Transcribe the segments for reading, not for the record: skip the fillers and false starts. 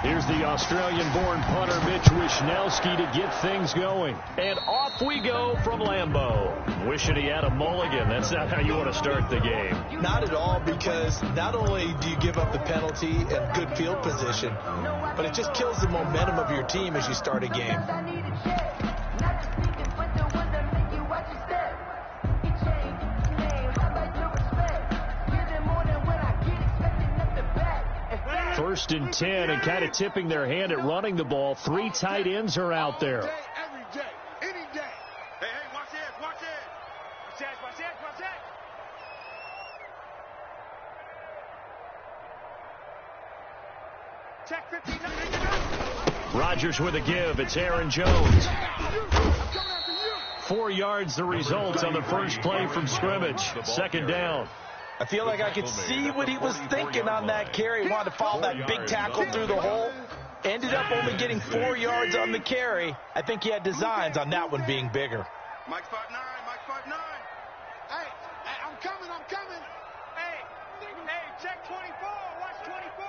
Here's the Australian-born punter Mitch Wishnowsky to get things going. And off we go from Lambeau. Wishing he had a mulligan. That's not how you want to start the game. Not at all, because not only do you give up the penalty and good field position, but it just kills the momentum of your team as you start a game. First and 10, and kind of tipping their hand at running the ball. 3 tight ends are out there. Every day, any day. Hey, watch it, watch it. Watch it, watch it. Check 59. Rodgers with a give. It's Aaron Jones. 4 yards the result on the first play from scrimmage. Second down. I feel like I could see what he was thinking on that carry. He wanted to follow that big tackle through the hole. Ended up only getting 4 yards on the carry. I think he had designs on that one being bigger. Mike 5'9", Mike 5'9". Hey, I'm coming. Hey, check 24, watch 24.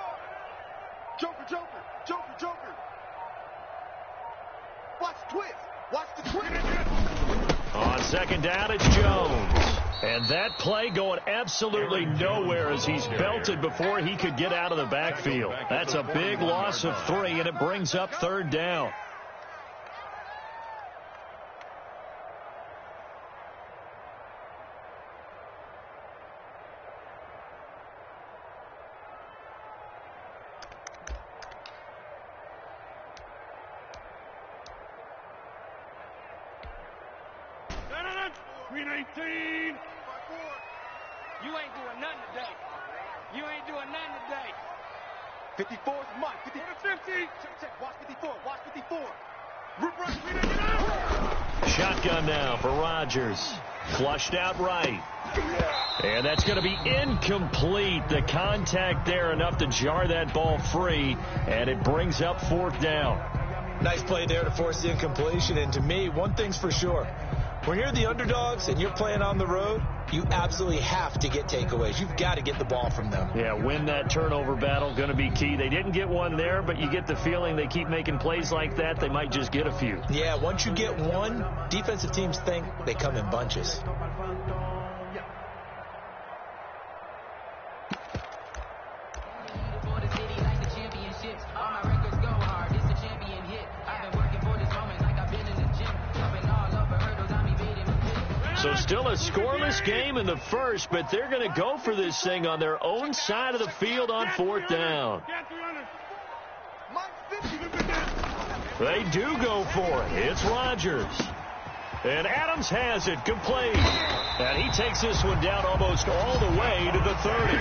Joker. Watch the twist. On second down, it's Jones. And that play going absolutely nowhere as he's belted before he could get out of the backfield. That's a big loss of 3, and it brings up third down. Green 18. You ain't doing nothing today. 54 is Mike. 50. Check. Watch 54. Shotgun now for Rodgers. Flushed out right. And that's going to be incomplete. The contact there enough to jar that ball free, and it brings up fourth down. Nice play there to force the incompletion. And to me, one thing's for sure. When you're the underdogs and you're playing on the road, you absolutely have to get takeaways. You've got to get the ball from them. Yeah, win that turnover battle, going to be key. They didn't get one there, but you get the feeling they keep making plays like that, they might just get a few. Yeah, once you get one, defensive teams think they come in bunches. So still a scoreless game in the first, but they're going to go for this thing on their own side of the field on fourth down. They do go for it. It's Rodgers. And Adams has it complete. And he takes this one down almost all the way to the 30.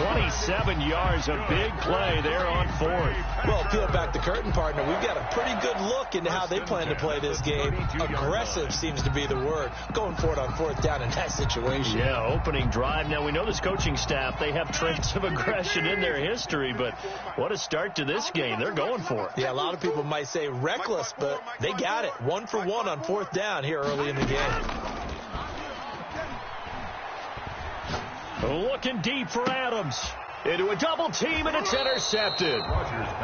27 yards, a big play there on fourth. Well, peel back the curtain, partner. We've got a pretty good look into how they plan to play this game. Aggressive seems to be the word. Going for it on fourth down in that situation. Yeah, opening drive. Now, we know this coaching staff, they have traits of aggression in their history, but what a start to this game. They're going for it. Yeah, a lot of people might say reckless, but they got it. 1 for 1 on fourth down here early in the game. Looking deep for Adams. Into a double team, and it's intercepted.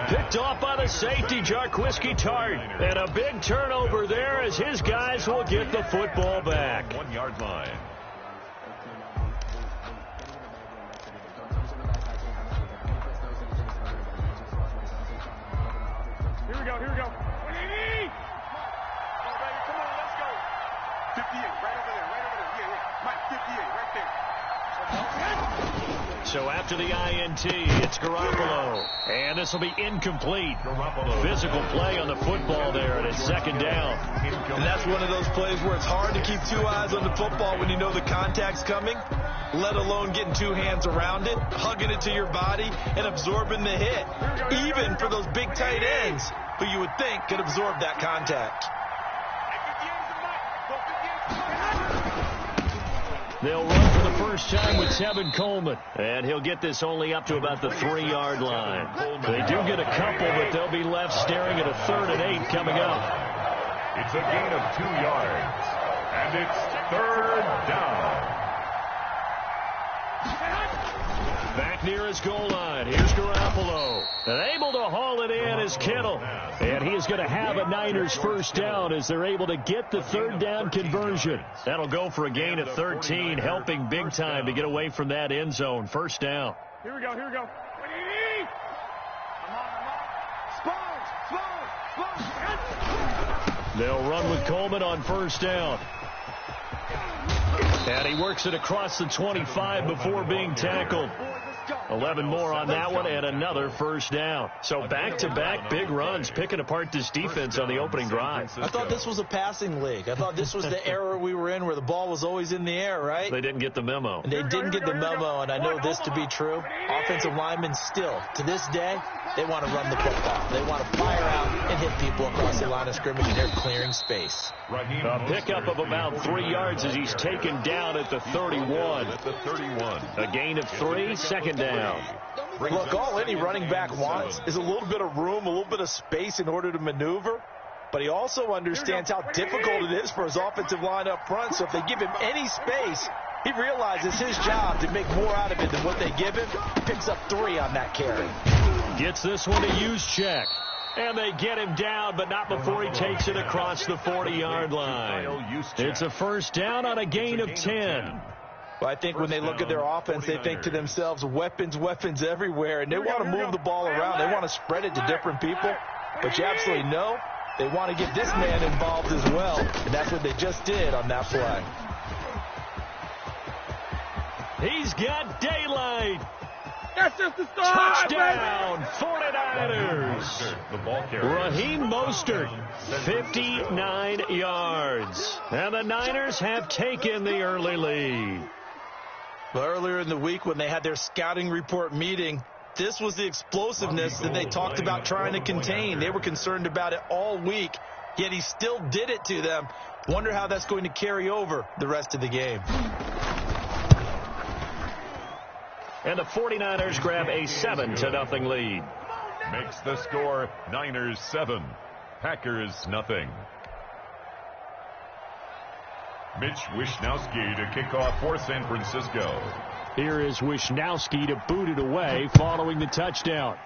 Picked off by the safety, Jarquiski Tart. And a big turnover there as his guys will get the football back. 1 yard line. Here we go. 180. Come on, let's go. 58, right over there. Yeah. Mike, 58, right there. So after the INT, it's Garoppolo. And this will be incomplete. Physical play on the football there, and it's second down. And that's one of those plays where it's hard to keep 2 eyes on the football when you know the contact's coming, let alone getting 2 hands around it, hugging it to your body, and absorbing the hit. Even for those big tight ends who you would think could absorb that contact. They'll run for the first time with Tevin Coleman, and he'll get this only up to about the 3-yard line. They do get a couple, but they'll be left staring at a 3rd and 8 coming up. It's a gain of 2 yards, and it's 3rd down. Back back near his goal line. Here's Garoppolo. And able to haul it in is Kittle. And he is going to have a Niners first down as they're able to get the third down conversion. That'll go for a gain of 13, helping big time to get away from that end zone. First down. Here we go, here we go. They'll run with Coleman on first down. And he works it across the 25 before being tackled. 11 more on that one and another first down. So back-to-back big runs, picking apart this defense on the opening drive. I thought this was a passing league. I thought this was the era we were in where the ball was always in the air, right? They didn't get the memo. And they didn't get the memo, and I know this to be true. Offensive linemen still, to this day, they want to run the football. They want to fire out and hit people across the line of scrimmage, and they're clearing space. A pickup of about 3 yards as he's taken down at the 31. A gain of 3, second down. Look, all any running back wants is a little bit of room, a little bit of space in order to maneuver. But he also understands how difficult it is for his offensive line up front. So if they give him any space, he realizes his job to make more out of it than what they give him. Picks up 3 on that carry. Gets this one to use check. And they get him down, but not before he takes it across the 40-yard line. It's a first down on a gain of 10. Well, I think when they look at their offense, they think to themselves, weapons, weapons everywhere, and they want to move the ball around. They want to spread it to different people, but you absolutely know they want to get this man involved as well, and that's what they just did on that play. He's got daylight. That's just the start. Touchdown, 49ers. Raheem Mostert, 59 yards. And the Niners have taken the early lead. Well, earlier in the week when they had their scouting report meeting, this was the explosiveness that they talked about trying to contain. They were concerned about it all week, yet he still did it to them. Wonder how that's going to carry over the rest of the game. And the 49ers grab a 7-0 lead. Makes the score Niners 7, Packers nothing. Mitch Wishnowsky to kick off for San Francisco. Here is Wishnowsky to boot it away following the touchdown.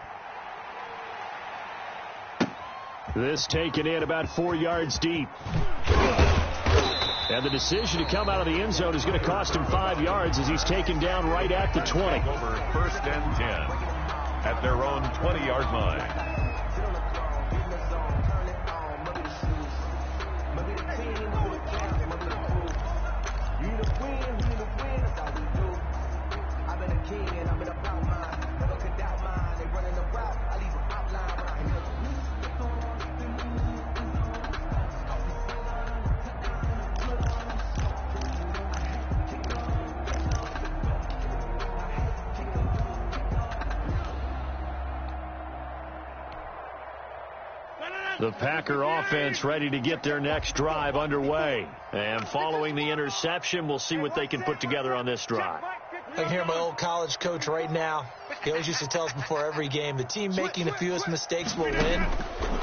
This taken in about 4 yards deep. And the decision to come out of the end zone is going to cost him 5 yards as he's taken down right at the 20. Over first and 10 at their own 20-yard line. The Packer offense ready to get their next drive underway. And following the interception, we'll see what they can put together on this drive. I can hear my old college coach right now. He always used to tell us before every game, the team making the fewest mistakes will win.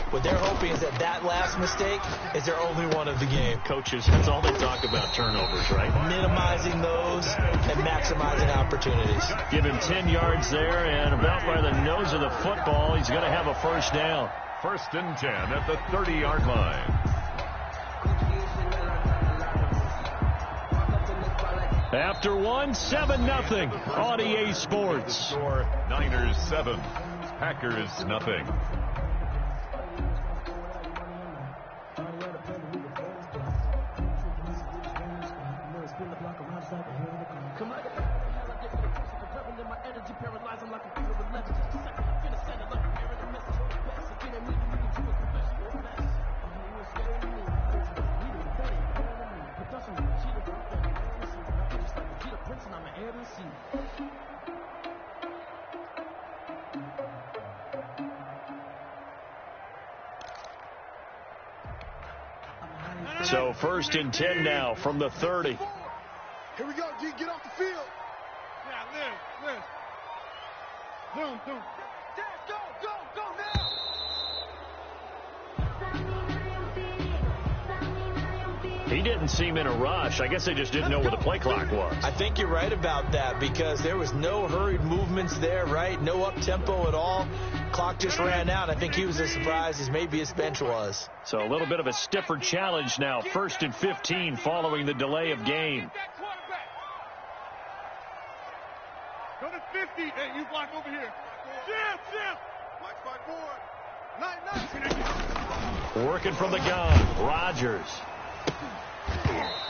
What they're hoping is that that last mistake is their only one of the game. Coaches, that's all they talk about, turnovers, right? Minimizing those and maximizing opportunities. Give him 10 yards there, and about by the nose of the football, he's going to have a first down. First and 10 at the 30-yard line. After one, 7-0 on EA Sports. Score Niners 7, Packers nothing. So first and 10 now from the 30. Here we go, G. Get off the field. Yeah, Liz. Zoom. Go now. He didn't seem in a rush. I guess they just didn't know where the play clock was. I think you're right about that because there was no hurried movements there, right? No up-tempo at all. Clock just ran out. I think he was as surprised as maybe his bench was. So a little bit of a stiffer challenge now. 1st and 15 following the delay of game. Go to 50. Hey, you block over here. Jim. Watch forward. Nice. Working from the gun. Rodgers.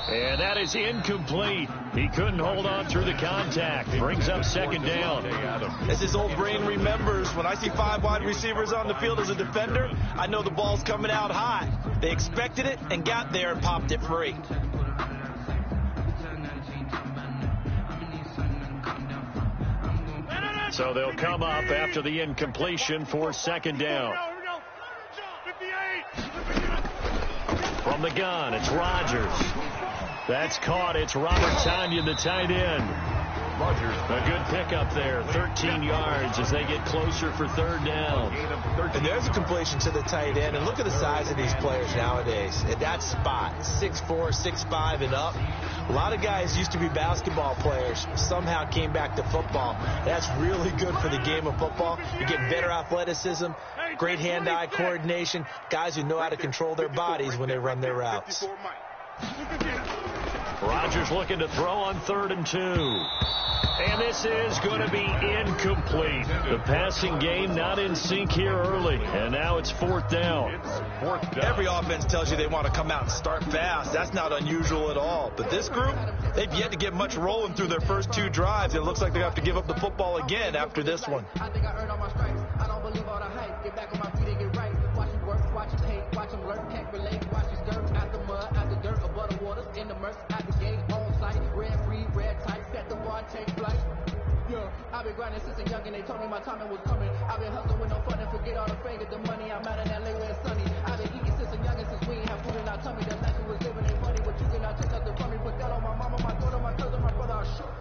And that is incomplete. He couldn't hold on through the contact. Brings up 2nd down. As his old brain remembers, when I see 5 wide receivers on the field as a defender, I know the ball's coming out hot. They expected it and got there and popped it free. So they'll come up after the incompletion for 2nd down. From the gun, it's Rodgers. That's caught. It's Robert Tonyan, the tight end. Rodgers. A good pickup there. 13 yards as they get closer for 3rd down. And there's a completion to the tight end. And look at the size of these players nowadays. At that spot, 6'4", 6'5", and up. A lot of guys used to be basketball players. Somehow came back to football. That's really good for the game of football. You get better athleticism, great hand-eye coordination, guys who know how to control their bodies when they run their routes. Rodgers looking to throw on 3rd and 2. And this is going to be incomplete. The passing game not in sync here early. And now it's 4th down. Every offense tells you they want to come out and start fast. That's not unusual at all. But this group, they've yet to get much rolling through their first 2 drives. It looks like they have to give up the football again after this one. I think I earned all my stripes. I don't believe all the hype. Get back on my feet and get right. Watch him work, watch him hate, watch him lurk, can't relate. Watch his dirt out the mud, out the dirt, above the waters, in the murk, out the gate, on site. Red free, red tight, set the bar, take flight. Yeah, I've been grinding since a young and they told me my timing was coming. I've been hustling with no fun and forget all the fingers, the money. I'm out in LA where it's sunny. I've been eating since a young and since we ain't have food in our tummy. The life we was living ain't funny, but you cannot take nothing from me. Put that on my mama, my daughter, my cousin, my brother, I shook.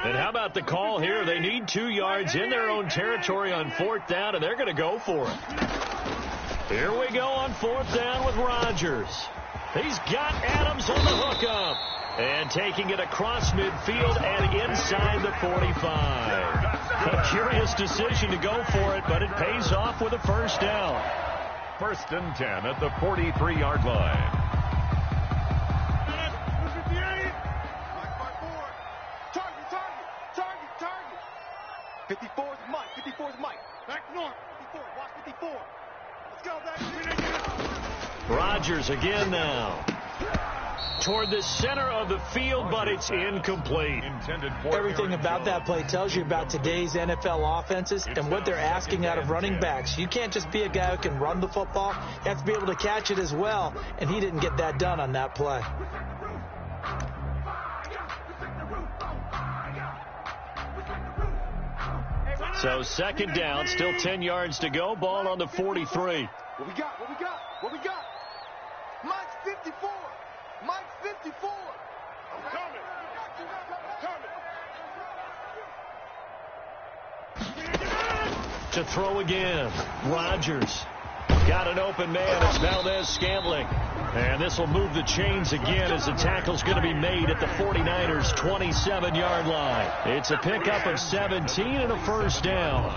And how about the call here? They need 2 yards in their own territory on 4th down, and they're going to go for it. Here we go on 4th down with Rodgers. He's got Adams on the hookup. And taking it across midfield and inside the 45. A curious decision to go for it, but it pays off with a 1st down. 1st and 10 at the 43-yard line. 54's Mike. 54's Mike. Back north. 54. Watch 54. Let's go, back. Rodgers again now. Toward the center of the field, but it's incomplete. Everything about that play tells you about today's NFL offenses and what they're asking out of running backs. You can't just be a guy who can run the football. You have to be able to catch it as well, and he didn't get that done on that play. So 2nd down, still 10 yards to go. Ball on the 43. What we got? What we got? What we got? Mike's 54. Mike's 54. I'm coming. To throw again. Rodgers. Got an open man. It's Valdez-Scantling. And this will move the chains again as the tackle's going to be made at the 49ers' 27-yard line. It's a pickup of 17 and a 1st down.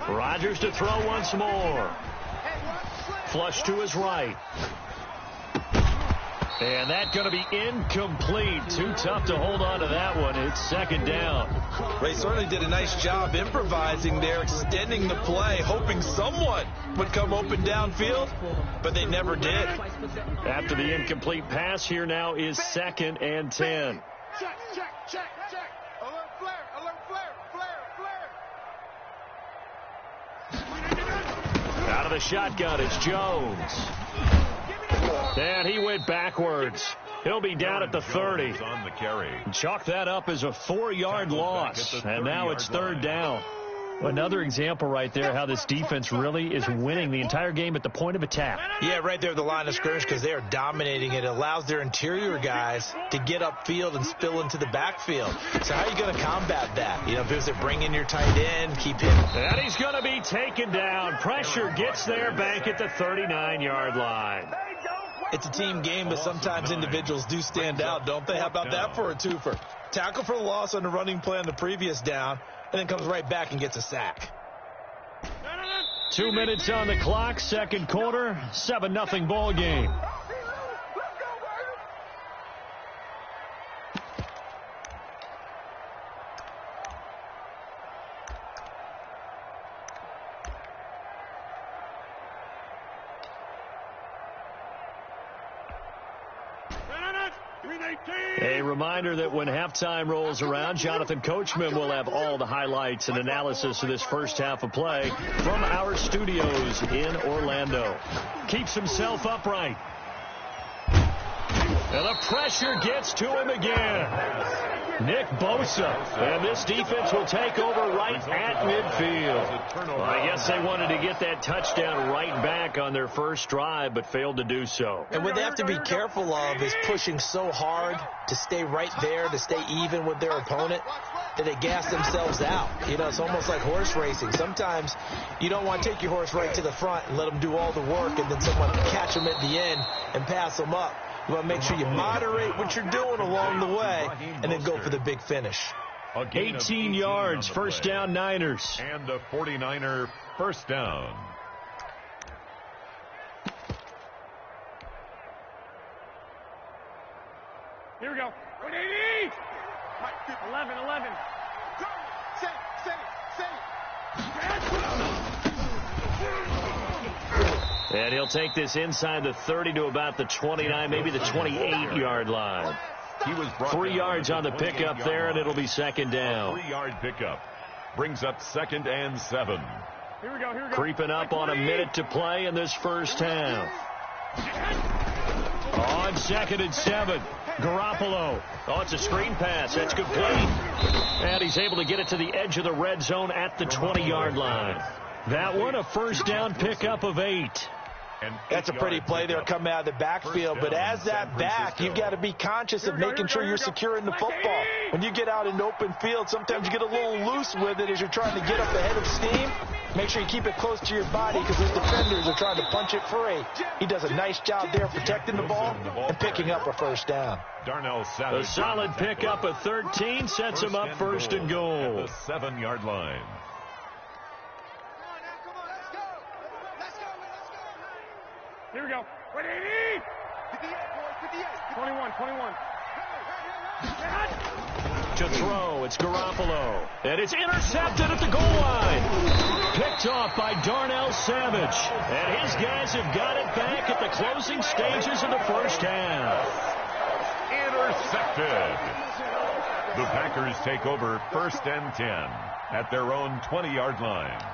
Rodgers to throw once more. Flush to his right. And that's going to be incomplete. Too tough to hold on to that one. It's 2nd down. Ray certainly did a nice job improvising there, extending the play, hoping someone would come open downfield, but they never did. After the incomplete pass, here now is 2nd and 10. Check. Alert flare. Out of the shotgun, it's Jones. And he went backwards. He'll be down at the 30. On the carry. Chalk that up as a 4-yard loss. And now it's third down. Another example right there how this defense really is winning the entire game at the point of attack. Yeah, right there at the line of scrimmage because they are dominating it. It allows their interior guys to get upfield and spill into the backfield. So how are you going to combat that? You know, there's a bring in your tight end, keep him. And he's going to be taken down. Pressure gets there back at the 39-yard line. It's a team game, but sometimes individuals do stand out, don't they? How about that for a twofer? Tackle for the loss on the running play on the previous down, and then comes right back and gets a sack. 2 minutes on the clock, second quarter, 7-0 ball game. A reminder that when halftime rolls around, Jonathan Coachman will have all the highlights and analysis of this first half of play from our studios in Orlando. Keeps himself upright. And the pressure gets to him again. Nick Bosa. And this defense will take over right at midfield. Well, I guess they wanted to get that touchdown right back on their first drive, but failed to do so. And what they have to be careful of is pushing so hard to stay right there, to stay even with their opponent, that they gas themselves out. You know, it's almost like horse racing. Sometimes you don't want to take your horse right to the front and let them do all the work and then someone catch them at the end and pass them up. You want to make sure you moderate what you're doing along the way and then go for the big finish. 18 yards, first down Niners. And the 49er first down. Here we go. 11. And he'll take this inside the 30 to about the 29, maybe the 28-yard line. He was 3 yards on the pickup there, and it'll be second down. 3-yard pickup brings up 2nd and 7. Here we go. Creeping up on a minute to play in this first half. On 2nd and 7, Garoppolo. Oh, it's a screen pass. That's complete. And he's able to get it to the edge of the red zone at the 20-yard line. That one, a first down pickup of 8. That's a pretty play there coming out of the backfield, but as that back, you've got to be conscious of making sure you're securing the football. When you get out in the open field, sometimes you get a little loose with it as you're trying to get up ahead of steam. Make sure you keep it close to your body because those defenders are trying to punch it free. He does a nice job there protecting the ball and picking up a first down. A solid pickup of 13 sets him up first and goal. At the 7-yard line. Here we go. 21. To throw, it's Garoppolo. And it's intercepted at the goal line. Picked off by Darnell Savage. And his guys have got it back at the closing stages of the first half. Intercepted. The Packers take over 1st and 10 at their own 20-yard line.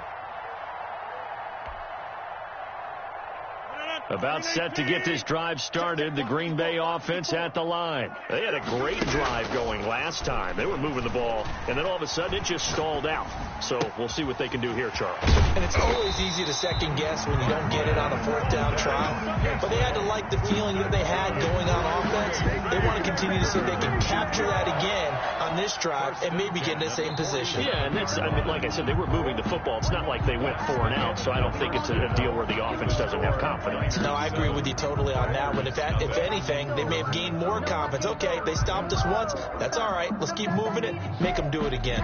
About set to get this drive started, the Green Bay offense at the line. They had a great drive going last time. They were moving the ball, and then all of a sudden it just stalled out. So we'll see what they can do here, Charles. And it's always easy to second guess when you don't get it on a 4th down try. But they had to like the feeling that they had going on offense. They want to continue to see if they can capture that again on this drive and maybe get in the same position. Yeah, and that's, I mean, like I said, they were moving the football. It's not like they went 4 and out, so I don't think it's a deal where the offense doesn't have confidence. No, I agree with you totally on that one. If anything, they may have gained more confidence. Okay, they stopped us once. That's all right. Let's keep moving it. Make them do it again.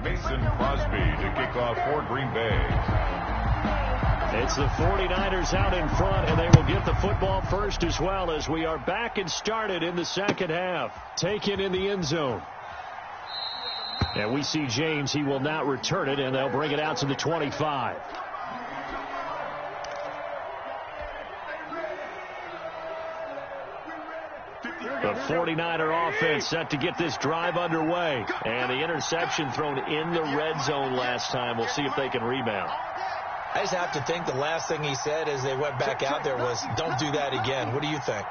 Mason Crosby to kick off for Green Bay. It's the 49ers out in front, and they will get the football first as well as we are back and started in the second half. Taken in the end zone. And we see James. He will not return it, and they'll bring it out to the 25. The 49er offense set to get this drive underway. And the interception thrown in the red zone last time. We'll see if they can rebound. I just have to think the last thing he said as they went back out there was, don't do that again. What do you think?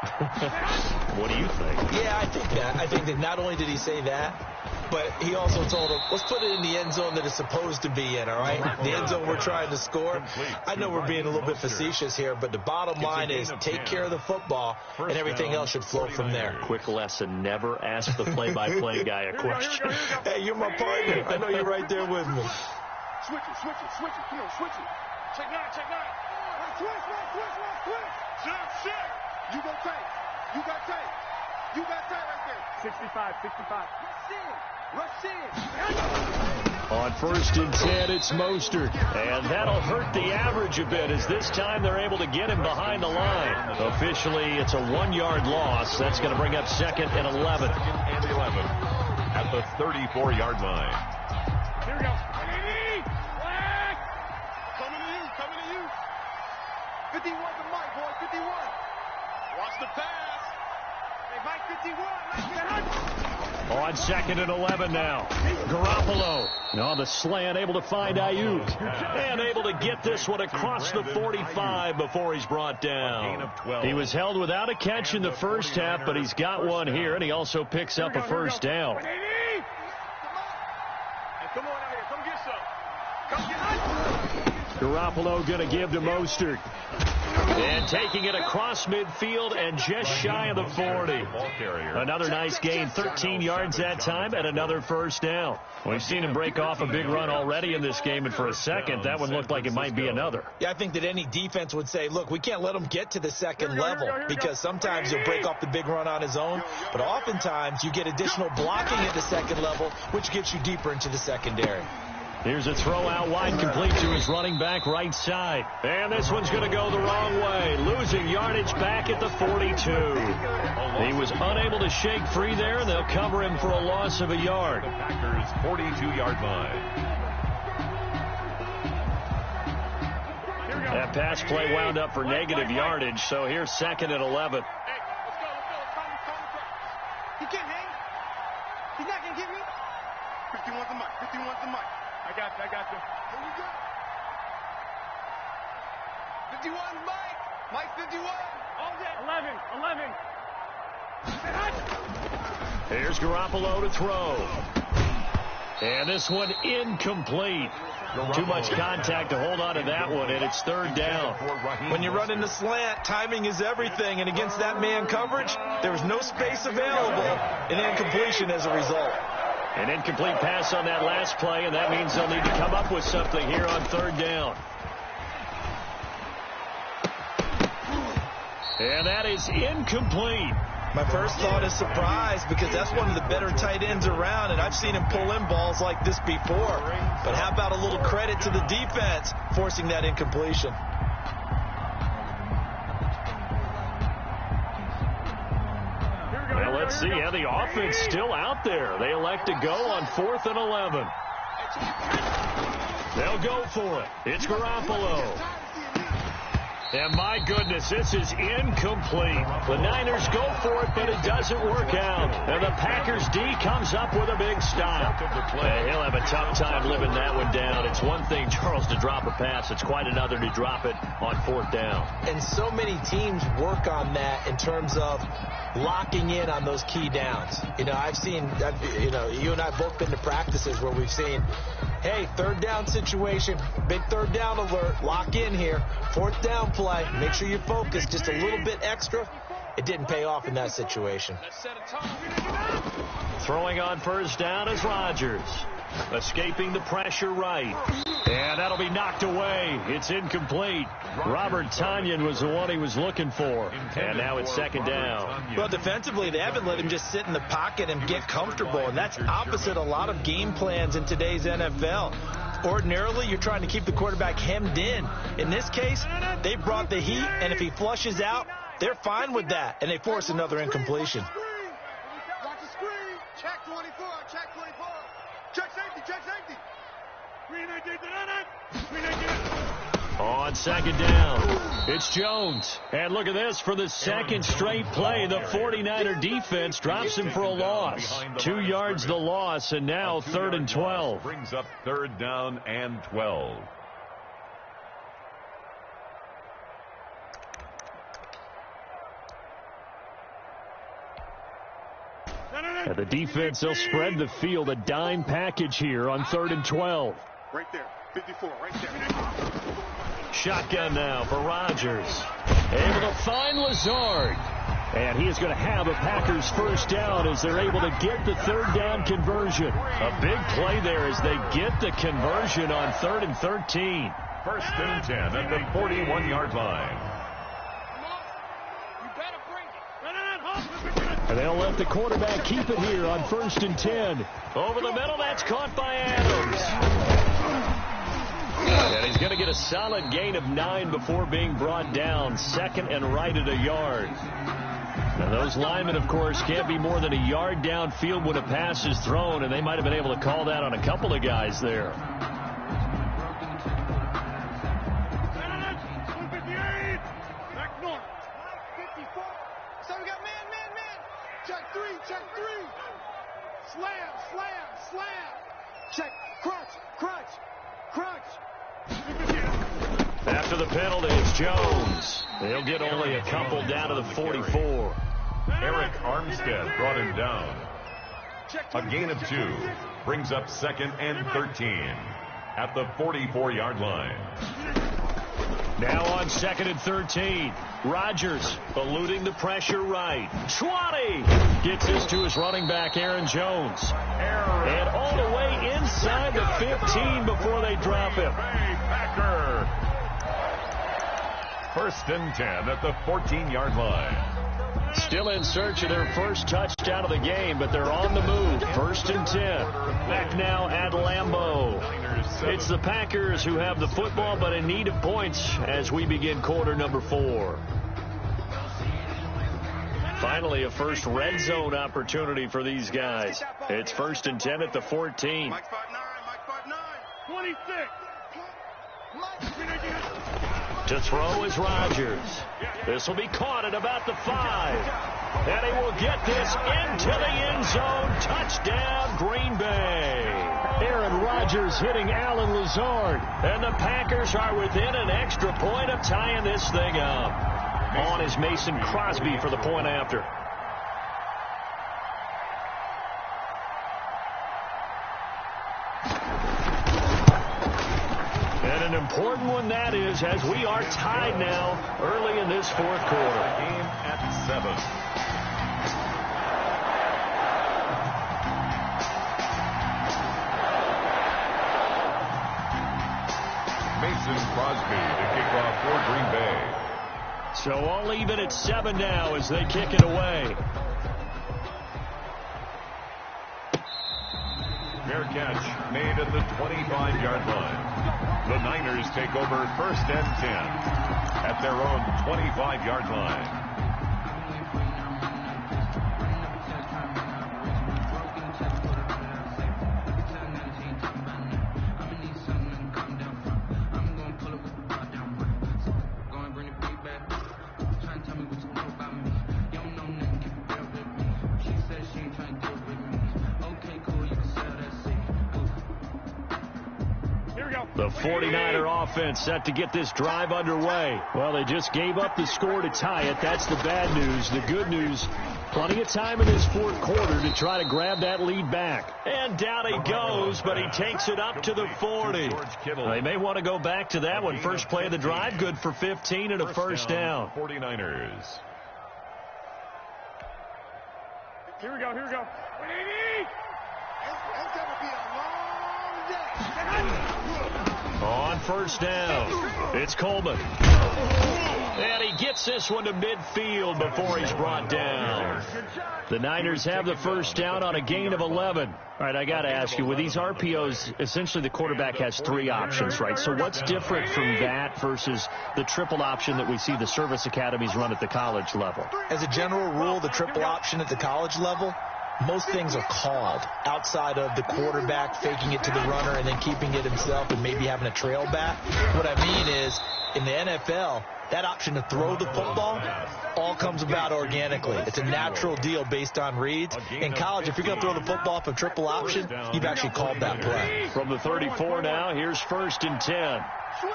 What do you think? Yeah, I think that. I think that not only did he say that, but he also told him, let's put it in the end zone that it's supposed to be in, all right? The end zone we're trying to score. I know we're being a little bit facetious here, but the bottom line is take care of the football, and everything else should flow from there. Quick lesson, never ask the play-by-play guy a question. Hey, you're my partner. I know you're right there with me. Switch it. Come on, switch it. Check nine. Switch. You got tape. You got tape right there. 65. Rush in. On 1st and 10, it's Mostert. And that'll hurt the average a bit as this time they're able to get him behind the line. Officially, it's a 1-yard loss. That's going to bring up 2nd and 11. 2nd and 11 at the 34-yard line. Here we go. Flag. Coming to you. 51 to Mike, boy. 51. Watch the pass. Hey, Mike, 51. On 2nd and 11 now. Garoppolo on the slant, able to find Ayuk. And able to get this one across the 45 before he's brought down. He was held without a catch in the first half, but he's got one here, and he also picks up a first down. Hey, come on out here. Come get some. Garoppolo going to give to Mostert. And taking it across midfield and just shy of the 40. Another nice gain, 13 yards that time, and another first down. We've seen him break off a big run already in this game, and for a second, that one looked like it might be another. Yeah, I think that any defense would say, look, we can't let him get to the second level because sometimes he'll break off the big run on his own, but oftentimes you get additional blocking at the second level, which gets you deeper into the secondary. Here's a throw out wide, complete to his running back right side. And this one's going to go the wrong way, losing yardage back at the 42. He was unable to shake free there, and they'll cover him for a loss of a yard. The Packers' 42-yard line. That pass play wound up for negative yardage, so here's 2nd and 11. Hey, let's go. He can't hang. He's not going to get me. 51's the mic. I got you. Here we go. 51's Mike. Mike 51. All day. 11. Here's Garoppolo to throw. And this one incomplete. Too much contact to hold on to that one, and it's 3rd down. When you run in the slant, timing is everything, and against that man coverage, there was no space available, and incompletion as a result. An incomplete pass on that last play, and that means they'll need to come up with something here on 3rd down. And that is incomplete. My first thought is surprise because that's one of the better tight ends around, and I've seen him pull in balls like this before. But how about a little credit to the defense forcing that incompletion? Well, let's see. Yeah, the offense still out there. They elect to go on 4th and 11. They'll go for it. It's Garoppolo. And my goodness, this is incomplete. The Niners go for it, but it doesn't work out. And the Packers D comes up with a big stop. He'll have a tough time living that one down. It's one thing, Charles, to drop a pass. It's quite another to drop it on 4th down. And so many teams work on that in terms of locking in on those key downs. You and I both been to practices where we've seen, hey, 3rd down situation, big 3rd down alert, lock in here, 4th down play, make sure you're focused just a little bit extra. It didn't pay off in that situation. Throwing on 1st down is Rodgers. Escaping the pressure right. And that'll be knocked away. It's incomplete. Robert Tonyan was the one he was looking for. And now it's 2nd down. Well, defensively, they haven't let him just sit in the pocket and get comfortable. And that's opposite a lot of game plans in today's NFL. Ordinarily, you're trying to keep the quarterback hemmed in. In this case, they brought the heat, and if he flushes out, they're fine with that. And they force another incompletion. Watch the screen. Check 24. Check safety. On 2nd down, it's Jones. And look at this, for the 2nd straight play, the 49er defense drops him for a loss. 2 yards the loss, and now 3rd and 12. Brings up 3rd down and 12. And the defense, they'll spread the field, a dime package here on 3rd and 12. Right there. 54, right there. Shotgun now for Rodgers. Able to find Lazard. And he is going to have a Packers first down as they're able to get the 3rd down conversion. A big play there as they get the conversion on 3rd and 13. 1st and 10 at the 41-yard line. And they'll let the quarterback keep it here on 1st and 10. Over the middle, that's caught by Adams. And he's going to get a solid gain of 9 before being brought down. 2nd and right at a yard. Now those linemen, of course, can't be more than a yard downfield when a pass is thrown, and they might have been able to call that on a couple of guys there. Check 3. Slam. Check. Crunch. After the penalty, it's Jones. They'll get only a couple down to the 44. Eric Armstead brought him down. A gain of 2 brings up 2nd and 13 at the 44-yard line. Now on 2nd and 13. Rodgers eluding the pressure right. 20 gets this to his running back, Aaron Jones. And all the way inside the 15 before they drop him. Packer. 1st and 10 at the 14-yard line. Still in search of their first touchdown of the game, but they're on the move. 1st and 10. Back now at Lambeau. It's the Packers who have the football, but in need of points as we begin quarter number 4. Finally, a first red zone opportunity for these guys. It's 1st and 10 at the 14. Mike 5'9", 26. To throw is Rodgers. This will be caught at about the 5. And he will get this into the end zone. Touchdown, Green Bay. Aaron Rodgers hitting Alan Lazard. And the Packers are within an extra point of tying this thing up. On is Mason Crosby for the point after. And an important one that is, as we are tied now early in this 4th quarter. Game at 7. Mason Crosby to kick off for Green Bay. So all even at 7 now as they kick it away. Fair catch made at the 25-yard line. The Niners take over 1st and 10 at their own 25-yard line. The 49er offense set to get this drive underway. Well, they just gave up the score to tie it. That's the bad news. The good news, plenty of time in this 4th quarter to try to grab that lead back. And down he goes, but he takes it up to the 40. They may want to go back to that one. First play of the drive, good for 15 and a first down. 49ers. Here we go. It's going to be a long day. On 1st down, it's Coleman. And he gets this one to midfield before he's brought down. The Niners have the first down on a gain of 11. All right, I got to ask you, with these RPOs, essentially the quarterback has 3 options, right? So what's different from that versus the triple option that we see the service academies run at the college level? As a general rule, the triple option at the college level, most things are called outside of the quarterback faking it to the runner and then keeping it himself and maybe having a trail back. What I mean is, in the NFL, that option to throw the football all comes about organically. It's a natural deal based on reads. In college, if you're going to throw the football off a triple option, you've actually called that play. From the 34 now, here's 1st and 10. Switch.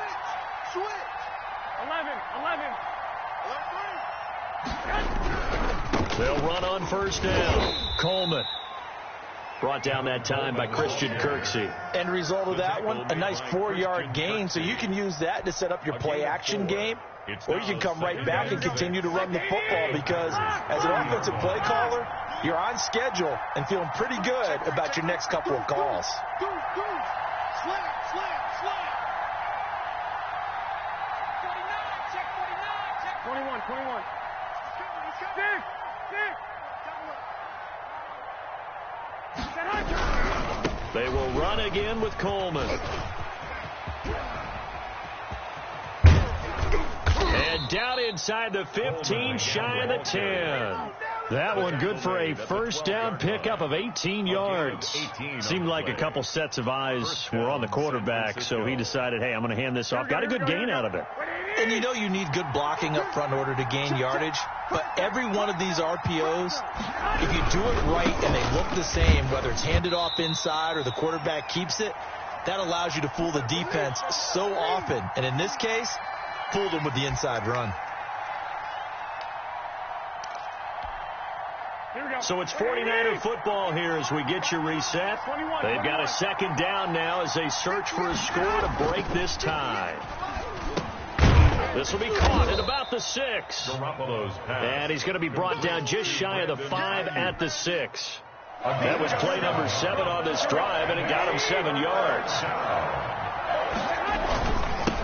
11. They'll run on first down. Coleman. Brought down that time by Christian Kirksey. End result of that one, a nice 4-yard gain, so you can use that to set up your play-action game, or you can come right back and continue to run the football because as an offensive play caller, you're on schedule and feeling pretty good about your next couple of calls. Slam. 21. They will run again with Coleman. And down inside the 15, shy of the 10. That one good for a first down pickup of 18 yards. Seemed like a couple sets of eyes were on the quarterback, so he decided, hey, I'm going to hand this off. Got a good gain out of it. And you know you need good blocking up front in order to gain yardage, but every one of these RPOs, if you do it right and they look the same, whether it's handed off inside or the quarterback keeps it, that allows you to fool the defense so often. And in this case, fooled them with the inside run. So it's 49er football here as we get you reset. They've got a second down now as they search for a score to break this tie. This will be caught at about the 6. And he's going to be brought down just shy of the 5 at the 6. That was play number 7 on this drive, and it got him 7 yards.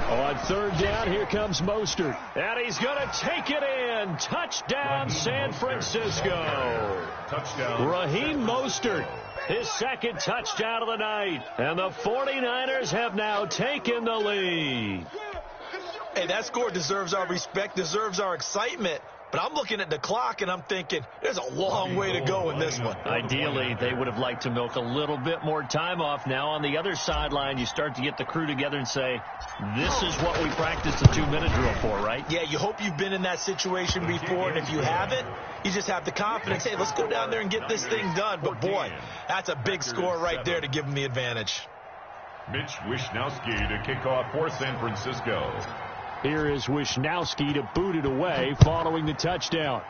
On third down, here comes Mostert. And he's going to take it in. Touchdown, San Francisco. Raheem Mostert, his second touchdown of the night. And the 49ers have now taken the lead. Hey, that score deserves our respect, deserves our excitement. But I'm looking at the clock, and I'm thinking, there's a long way to go in this one. Ideally, they would have liked to milk a little bit more time off. Now, on the other sideline, you start to get the crew together and say, this is what we practiced the 2-minute drill for, right? Yeah, you hope you've been in that situation before, and if you haven't, you just have the confidence, hey, let's go down there and get this thing done. But, boy, that's a big score right there to give them the advantage. Mitch Wishnowski to kick off for San Francisco. Here is Wishnowski to boot it away following the touchdown.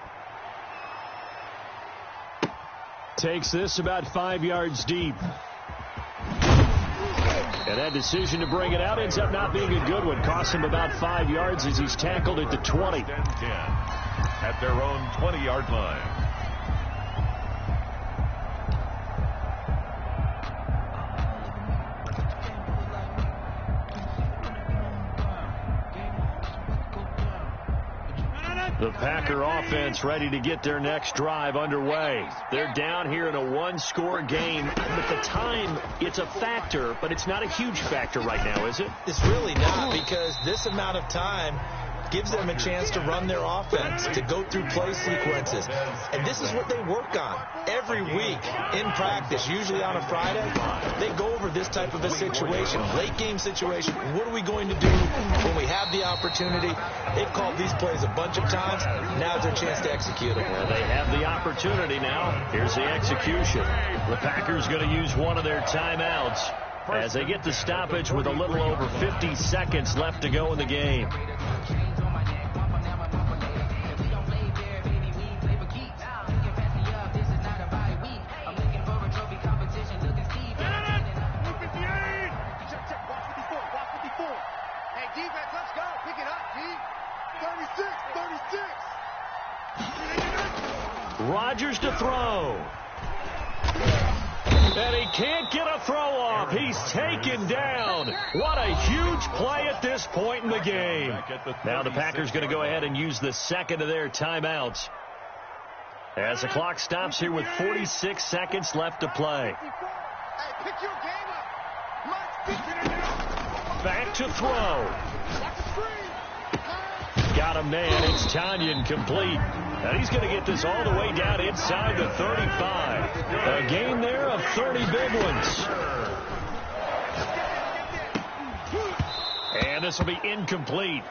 Takes this about 5 yards deep. And that decision to bring it out ends up not being a good one. Costs him about 5 yards as he's tackled at the 20. At their own 20-yard line. The Packer offense ready to get their next drive underway. They're down here in a 1-score game. At the time, it's a factor, but it's not a huge factor right now, is it? It's really not, because this amount of time gives them a chance to run their offense, to go through play sequences. And this is what they work on every week in practice, usually on a Friday. They go over this type of a situation, late game situation. What are we going to do when we have the opportunity? They've called these plays a bunch of times. Now's their chance to execute them. Well, they have the opportunity now. Here's the execution. The Packers going to use one of their timeouts as they get the stoppage with a little over 50 seconds left to go in the game. Rodgers to throw. And he can't get a throw off. He's taken down. What a huge play at this point in the game. Now the Packers going to go ahead and use the second of their timeouts as the clock stops here with 46 seconds left to play. Back to throw. Got a man. It's Tanyan complete. And he's going to get this all the way down inside the 35. A gain there of 30 big ones. And this will be incomplete.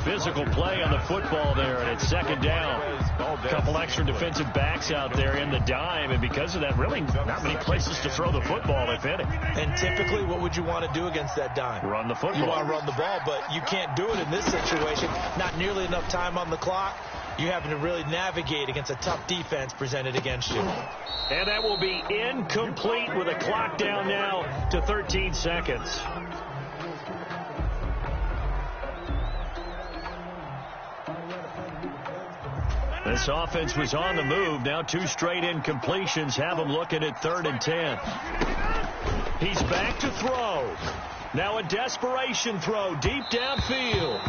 Physical play on the football there, and it's second down. A couple extra defensive backs out there in the dime, and because of that, really not many places to throw the football, if any. And typically, what would you want to do against that dime? Run the football. You want to run the ball, but you can't do it in this situation. Not nearly enough time on the clock. you having to really navigate against a tough defense presented against you. And that will be incomplete with a clock down now to 13 seconds. This offense was on the move. Now 2 straight incompletions have them looking at 3rd and 10. He's back to throw. Now a desperation throw deep downfield.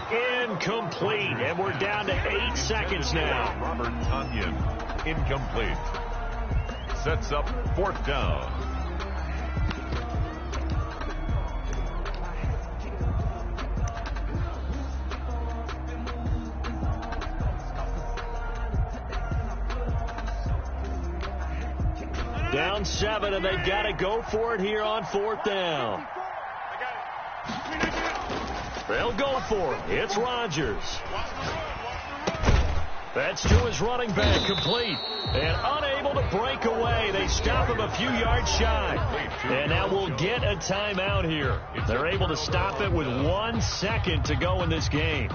Incomplete. And we're down to 8 seconds now. Robert Tonyan, incomplete. Sets up 4th down. Down 7, and they've got to go for it here on 4th down. They'll go for it. It's Rodgers. That's to his running back, complete. And unable to break away. They stop him a few yards shy. And now we'll get a timeout here. They're able to stop it with 1 second to go in this game.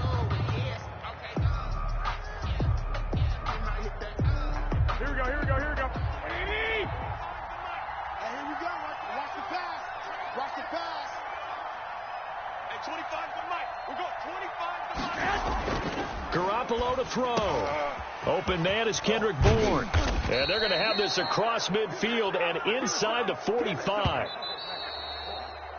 Here we go. Here we go. Watch the pass. Watch the pass. Hey, 25 to Mike. We'll go 25 to Mike. Garoppolo to throw. Open man is Kendrick Bourne. And they're going to have this across midfield and inside the 45.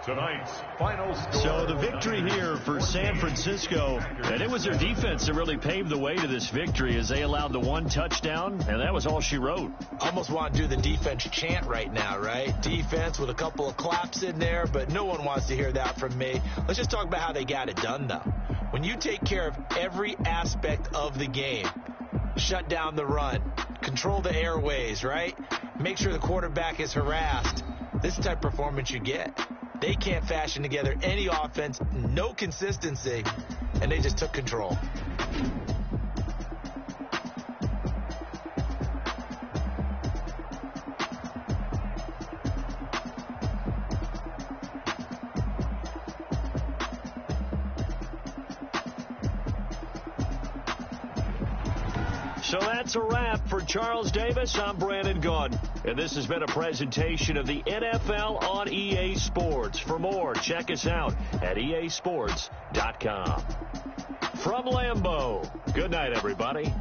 Tonight's final score. So the victory here for San Francisco, and it was their defense that really paved the way to this victory as they allowed the 1 touchdown, and that was all she wrote. Almost want to do the defense chant right now, right? Defense with a couple of claps in there, but no one wants to hear that from me. Let's just talk about how they got it done, though. When you take care of every aspect of the game, shut down the run, control the airways, right? Make sure the quarterback is harassed. This is the type of performance you get. They can't fashion together any offense, no consistency, and they just took control. So that's a wrap for Charles Davis. I'm Brandon Gaudin, and this has been a presentation of the NFL on EA Sports. For more, check us out at easports.com. From Lambeau, good night, everybody.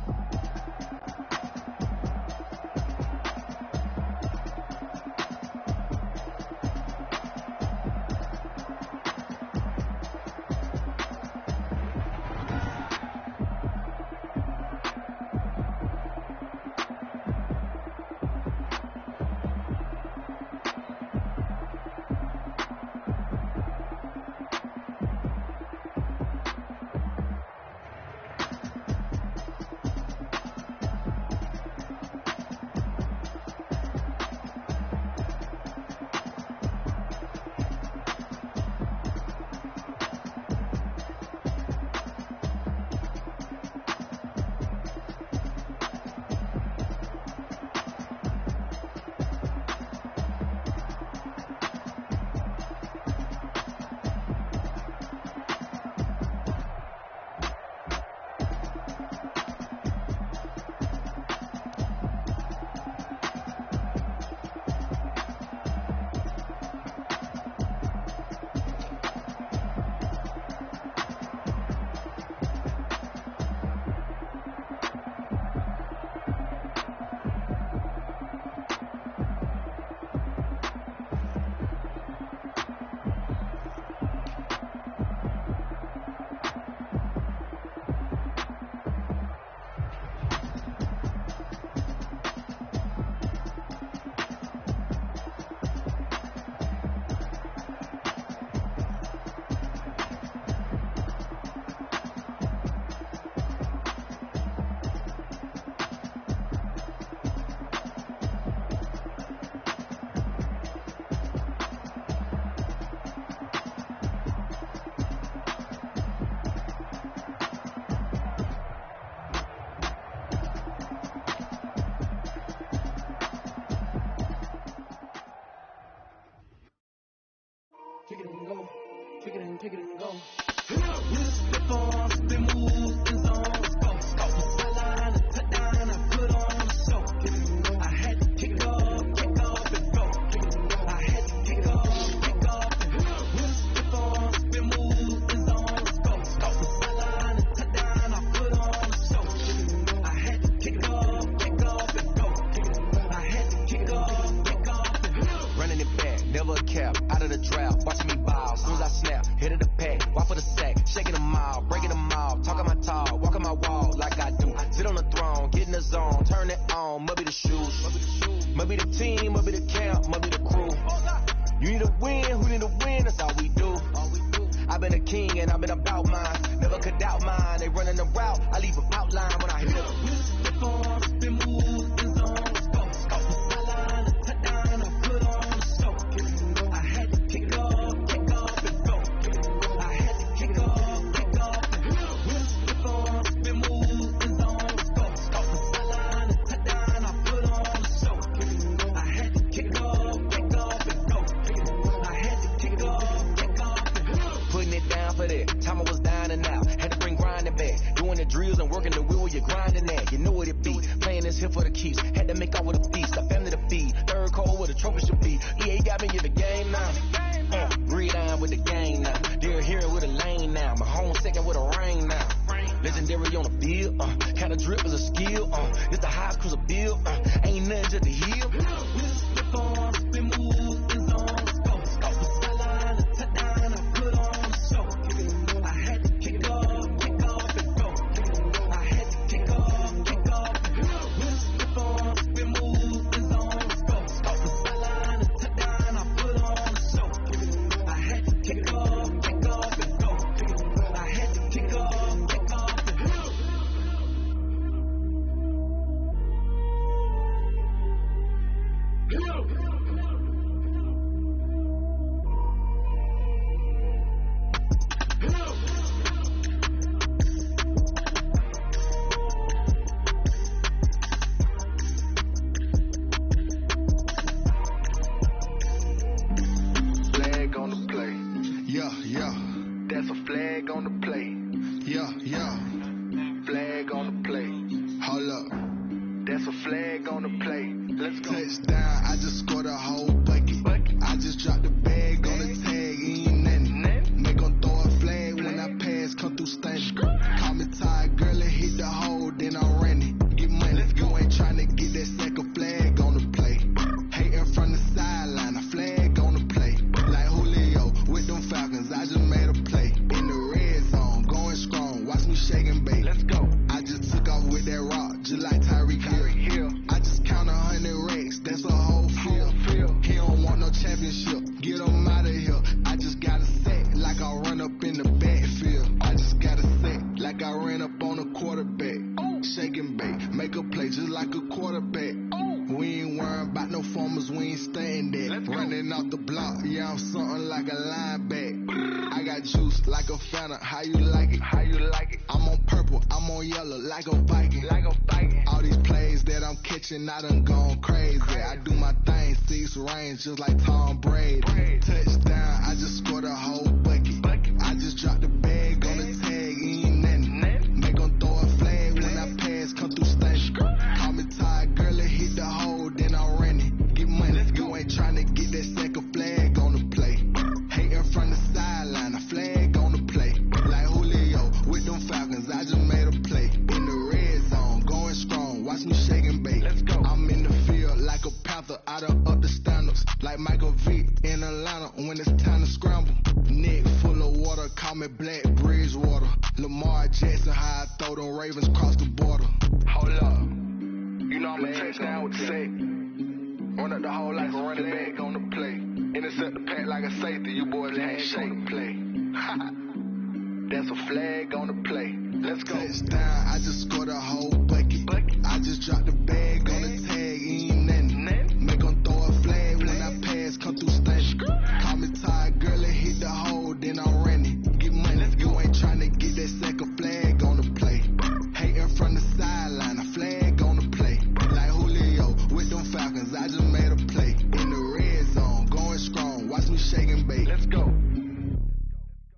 Take it and go. Take it and go. Step on, spin move, and zones. Go. Sideline the shoes. Maybe the team, maybe the camp, maybe the crew. You need a win, who need a win, that's all we do. I've been a king and I've been about mine. Never could doubt mine, they running the route, I leave an outline when I hit it. Time I was down and out, had to bring grinding back. Doing the drills and working the wheel, you're grinding that. You know what it be, playing this here for the keeps. Had to make out with a feast, a family to feed. Third cold where the trophy should be. EA got me in the game now. Breed on with the game now. They're here with a lane now. My home second with a rain now. Legendary on the field, kinda drip is a skill. It's the highest cruiser bill, ain't nothing just the hill. I done gone crazy. I do my thing, 6 rings just like Tom Brady. Touchdown, I just scored a whole bucket. I just dropped the bag on the tag, ain't nothing. Make them throw a flag when I pass, come through station. Call me tired, girl, it hit the hole, then I'm running. Get money, you ain't trying to get that second flag on the play. Hating from the sideline, a flag on the play. Like Julio with them Falcons, I just made a play. In the red zone, going strong, watch me shake and bake. I'm in the field like a panther, I done up the standards. Like Michael Vick in Atlanta when it's time to scramble. Neck full of water, call me Black Bridgewater. Lamar Jackson, how I throw them Ravens cross the border. Hold up, you know I'm a touchdown with the sack. Run up the hole like a running back on the play. Intercept the pack like a safety, you boys ain't shake the play. That's a flag on the play. Let's go. Touchdown, I just scored a whole bucket. I just dropped the bag on the tag, ain't nothing. Make them throw a flag when I pass, come through station. Call me tired, girl, it hit the hole, then I'm running. Get money, you ain't trying to get that second flag on the play. Hating from the sideline, a flag on the play. Like Julio with them Falcons, I just made a play. In the red zone, going strong, watch me shake and bake. Let's go.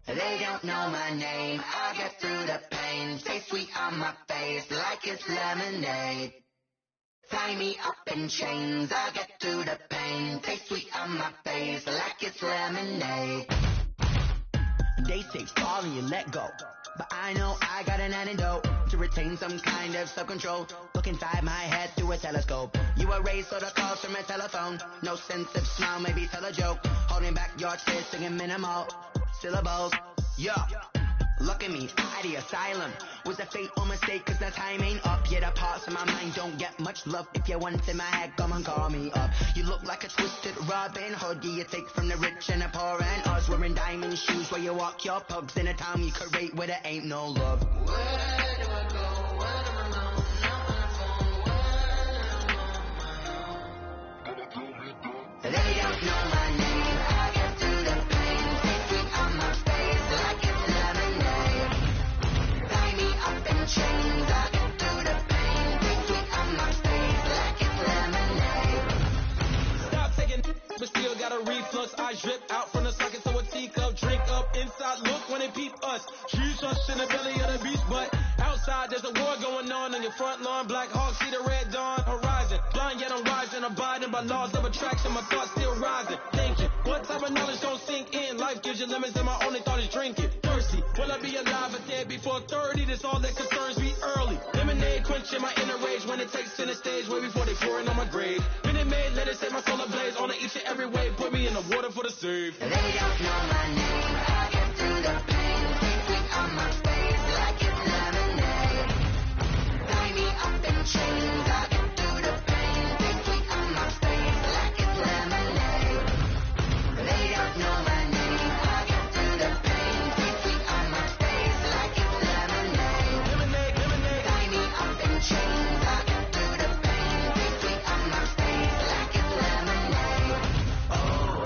They don't know my name, I'll get through the pain. Stay sweet on my face like it's lemonade. Tie me up in chains, I'll get through the pain. Stay sweet on my face like it's lemonade. They say fall and you let go, but I know I got an antidote to retain some kind of self-control. Look inside my head through a telescope. You erase all the calls from a telephone. No sense of smile, maybe tell a joke. Holding back your tears, singing minimal syllables. Yeah, Look at me, out of the asylum. Was a fate or mistake, cause the time ain't up. Yet the parts of my mind don't get much love. If you want in my head, come and call me up. You look like a twisted Robin Hood. You take from the rich and the poor and us. Wearing diamond shoes where you walk your pugs. In a town you create where there ain't no love. Where do I go? Where do I know? Not on the phone. Where am I on my own? They don't know my name. I get through the pain. Stay sweet on my face like it's lemonade. Tie me up in chains. I get through the pain. Stay sweet on my face like it's lemonade. Stop taking, but still got a reflux. I drip out from the socket to a teacup. Drink up inside. Look when they peep us. She's us in the belly of the beast, but outside there's a war going on your front lawn. Black Hawk see the red dawn horizon. Blind yet I'm rising, abiding by laws of attraction. My thoughts still rising. Thinking, what type of knowledge don't sink in? Life gives you lemons and my only thought is drinking. Thirsty, will I be alive or dead before 30? That's all that concerns me early. Lemonade quenching my inner rage when it takes center stage way before they pour it on my grave. Minute Maid, let it set my soul ablaze. On each and every way, put me in the water for the save. They don't know my name. I get through the pain. Stay sweet on my face like it's lemonade. Tie me up in chains. I get through the pain. Stay sweet on my face like it's lemonade. They don't know my name. I get through the pain. Stay sweet on my face like it's lemonade. Tie me up in chains. I get through the pain. Stay sweet on my face like it's lemonade. Oh.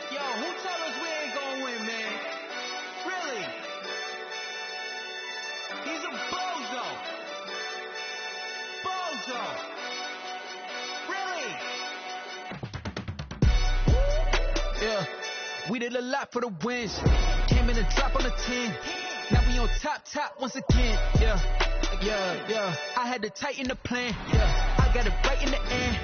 Yo, who tell us we ain't gonna win, man? Really? He's a bozo. Bozo. Really? Yeah, we did a lot for the wins. Came in and drop on the 10. Now we on top once again. Yeah. I had to tighten the plan. Yeah, I got it right in the end.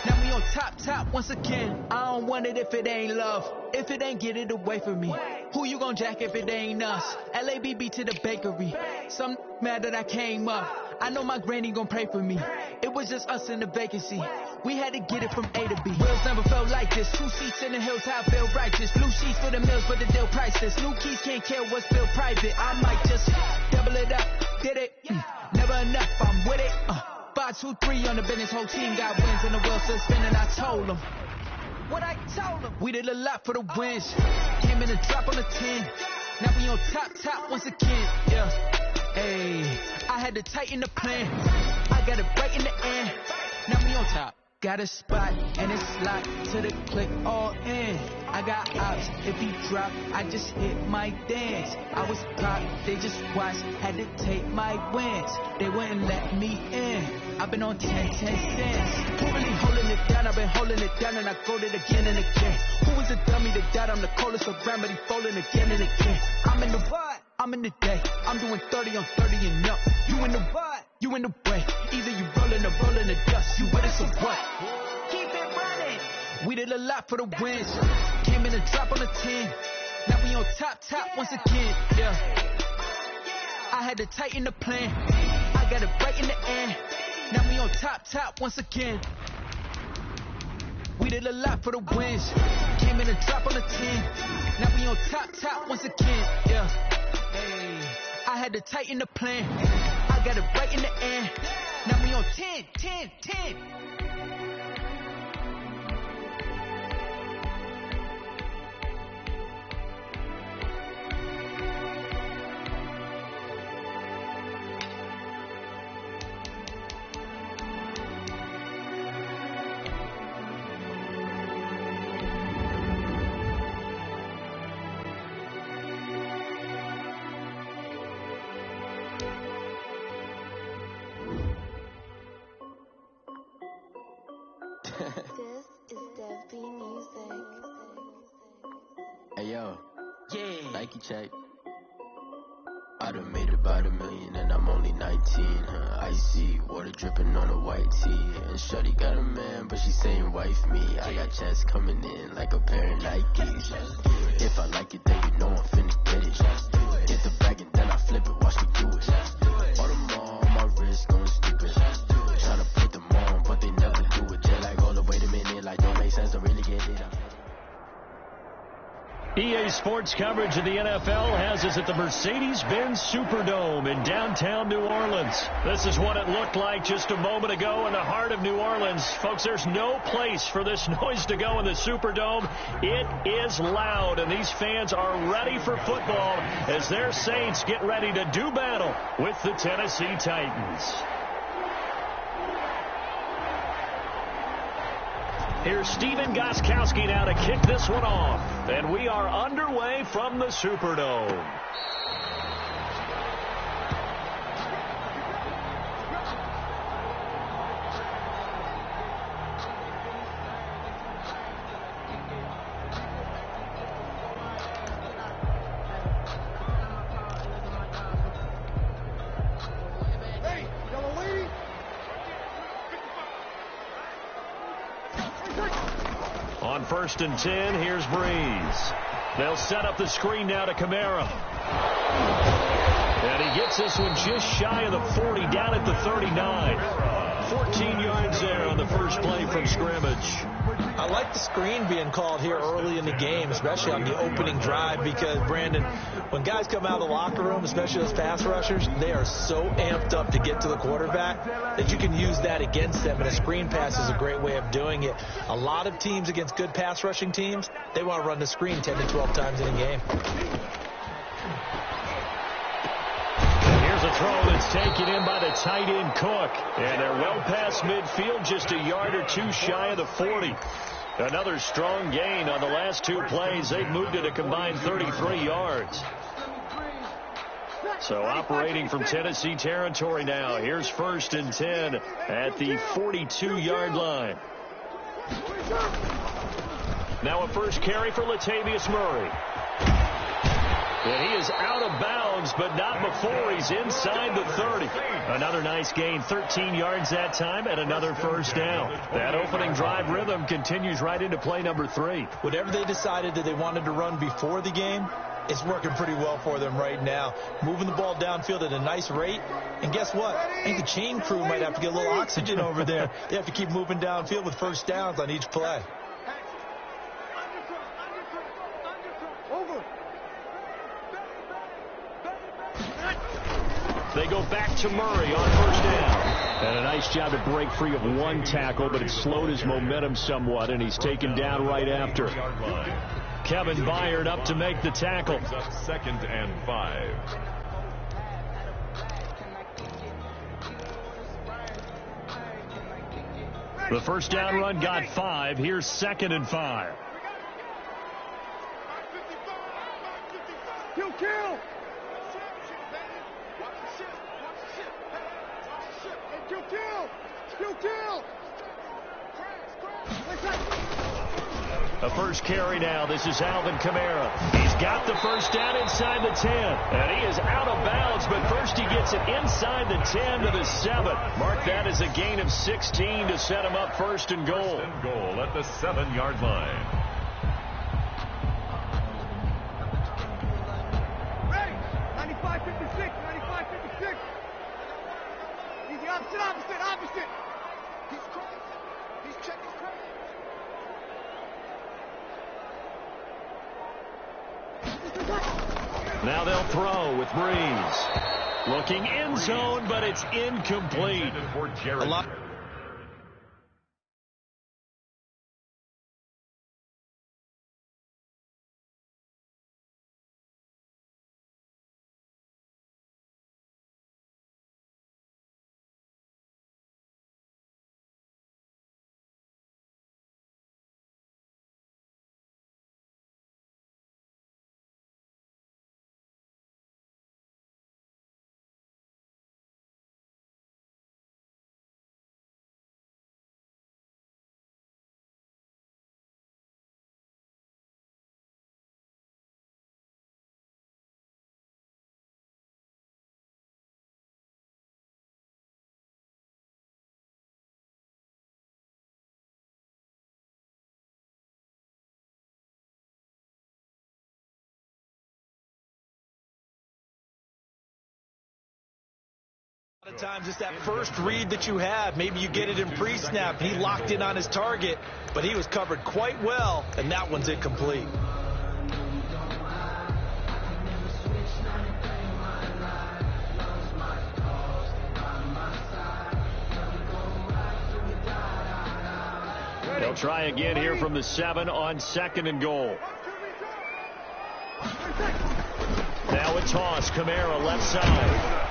Now we on top once again. I don't want it if it ain't love. If it ain't, get it away from me. Who you gon' jack if it ain't us? LABB to the bakery. Some mad that I came up. I know my granny gon' pray for me. It was just us in the vacancy. We had to get it from A to B. Wheels never felt like this. 2 seats in the hills, how I feel righteous. Blue sheets for the mills, but the deal priceless. New keys can't kill what's built private. I might just double it up. Did it? Never enough, I'm with it. 5, 2, 3 on the business. Whole team got wins and the wheels still spinning. I told them what I told them. We did a lot for the wins. Came in and drop on the 10. Now we on top once again. Yeah. Hey, I had to tighten the plan. I got it right in the end. Now we on top. Got a spot and it's locked to the click all in. I got ops, if he drop, I just hit my dance. I was caught, they just watched, had to take my wins. They wouldn't let me in. I've been on 10 cents. Who really holding it down? I've been holding it down and I go it again and again. Who is the dummy that died? I'm the coldest around, but he falling again and again. I'm in the what? I'm in the day. I'm doing 30 on 30 and up. You in the what? You in the way. Either you rolling or rolling the dust. You with us or what? Keep it running. We did a lot for the wins. Came in and drop on the 10. Now we on top once again. Yeah. I had to tighten the plan. I got it right in the end. Now we on top once again. We did a lot for the wins. Came in and drop on the 10. Now we on top once again. Yeah. Hey, I had to tighten the plan. I got it right in the end. Now we on 10. Hey yo, Nike check. I done made about $1 million and I'm only 19. Icy water dripping on a white tee. And shorty got a man, but she saying wife me. I got checks coming in like a pair of Nikes. If I like it, then you know I'm finna get it. Get the bag and then I flip it, watch me do it. All them all on my wrist going stupid. Tryna put them on, but they never do it. They're like, hold up, wait a minute, like don't make sense, don't really get it. EA Sports coverage of the NFL has us at the Mercedes-Benz Superdome in downtown New Orleans. This is what it looked like just a moment ago in the heart of New Orleans. Folks, there's no place for this noise to go in the Superdome. It is loud, and these fans are ready for football as their Saints get ready to do battle with the Tennessee Titans. Here's Steven Gostkowski now to kick this one off. And we are underway from the Superdome. On 1st and 10, here's Breeze. They'll set up the screen now to Kamara. And he gets this one just shy of the 40, down at the 39. 14 yards there on the first play from scrimmage. I like the screen being called here early in the game, especially on the opening drive, because, Brandon, when guys come out of the locker room, especially those pass rushers, they are so amped up to get to the quarterback that you can use that against them, and a screen pass is a great way of doing it. A lot of teams against good pass rushing teams, they want to run the screen 10 to 12 times in a game. A throw that's taken in by the tight end Cook. And they're well past midfield, just a yard or two shy of the 40. Another strong gain on the last two plays. They've moved it a combined 33 yards. So operating from Tennessee territory now. Here's 1st and 10 at the 42-yard line. Now a first carry for Latavius Murray. And he is out of bounds, but not before he's inside the 30. Another nice gain, 13 yards that time, and another first down. That opening drive rhythm continues right into play number 3. Whatever they decided that they wanted to run before the game, it's working pretty well for them right now. Moving the ball downfield at a nice rate. And guess what? I think the chain crew might have to get a little oxygen over there. They have to keep moving downfield with first downs on each play. They go back to Murray on first down. And a nice job to break free of one tackle, but it slowed his momentum somewhat, and he's taken down right after. Kevin Byard up to make the tackle. 2nd and 5. The first down run got 5. Here's 2nd and 5. Kill! A first carry now. This is Alvin Kamara. He's got the first down inside the 10. And he is out of bounds, but first he gets it inside the 10 to the 7. Mark that as a gain of 16 to set him up 1st and goal. 1st and goal at the 7-yard line. Ready? 95-56, 95-56. Easy, opposite. He's crazy. He's checking crazy. Now they'll throw with Breeze. Looking end zone, but it's incomplete. A lot of times it's that first read that you have. Maybe you get it in pre-snap. He locked in on his target, but he was covered quite well, and that one's incomplete. They'll try again here from the 7 on 2nd and goal. Now a toss. Kamara left side.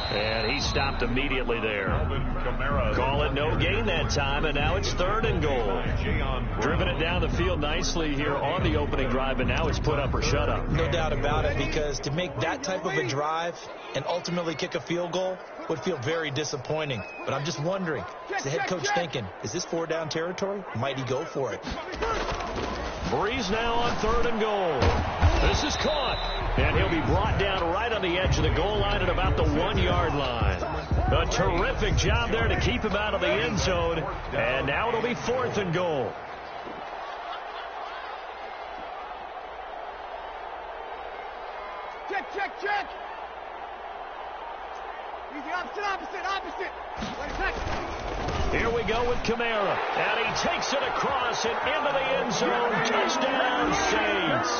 And he stopped immediately there. Call it no gain that time, and now it's 3rd and goal. Driven it down the field nicely here on the opening drive, and now it's put up or shut up. No doubt about it, because to make that type of a drive and ultimately kick a field goal would feel very disappointing. But I'm just wondering, is the head coach thinking, is this 4-down territory? Might he go for it? Breeze now on 3rd and goal. This is caught, and he'll be brought down right on the edge of the goal line at about the 1-yard line. A terrific job there to keep him out of the end zone, and now it'll be 4th and goal. Check. Easy, opposite. Here we go with Kamara, and he takes it across and into the end zone. Touchdown, Saints.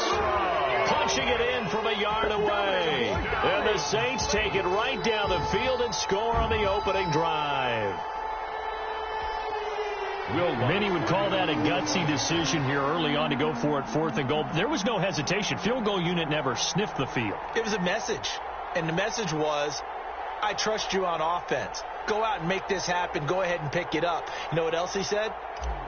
Punching it in from a yard away. And the Saints take it right down the field and score on the opening drive. Many would call that a gutsy decision here early on to go for it 4th and goal. There was no hesitation. Field goal unit never sniffed the field. It was a message, and the message was, I trust you on offense. Go out and make this happen. Go ahead and pick it up. You know what else he said?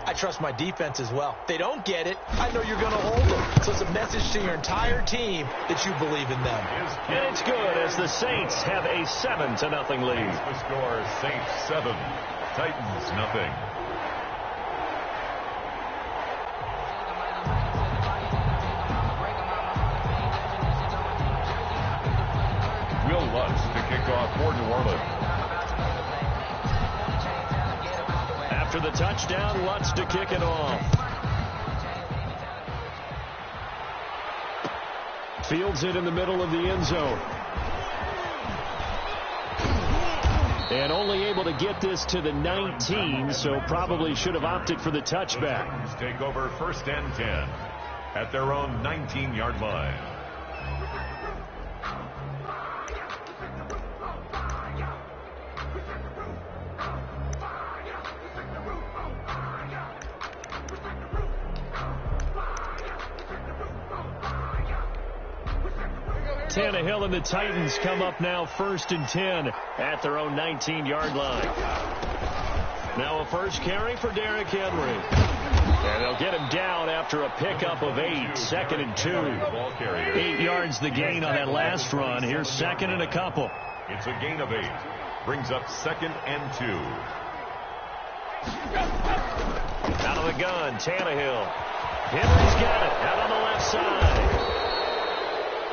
I trust my defense as well. If they don't get it, I know you're going to hold them. So it's a message to your entire team that you believe in them. And it's good as the Saints have a 7-0 lead. The score, Saints 7, Titans nothing. Will Lutz to kick off for New Orleans. After the touchdown, Lutz to kick it off. Fields it in the middle of the end zone. And only able to get this to the 19, so probably should have opted for the touchback. Titans take over 1st and 10 at their own 19-yard line. Tannehill and the Titans come up now 1st and 10 at their own 19-yard line. Now a first carry for Derrick Henry. And they'll get him down after a pickup of 8, 2nd and 2. 8 yards the gain on that last run. Here's 2nd and a couple. It's a gain of 8. Brings up 2nd and 2. Out of the gun, Tannehill. Henry's got it out on the left side.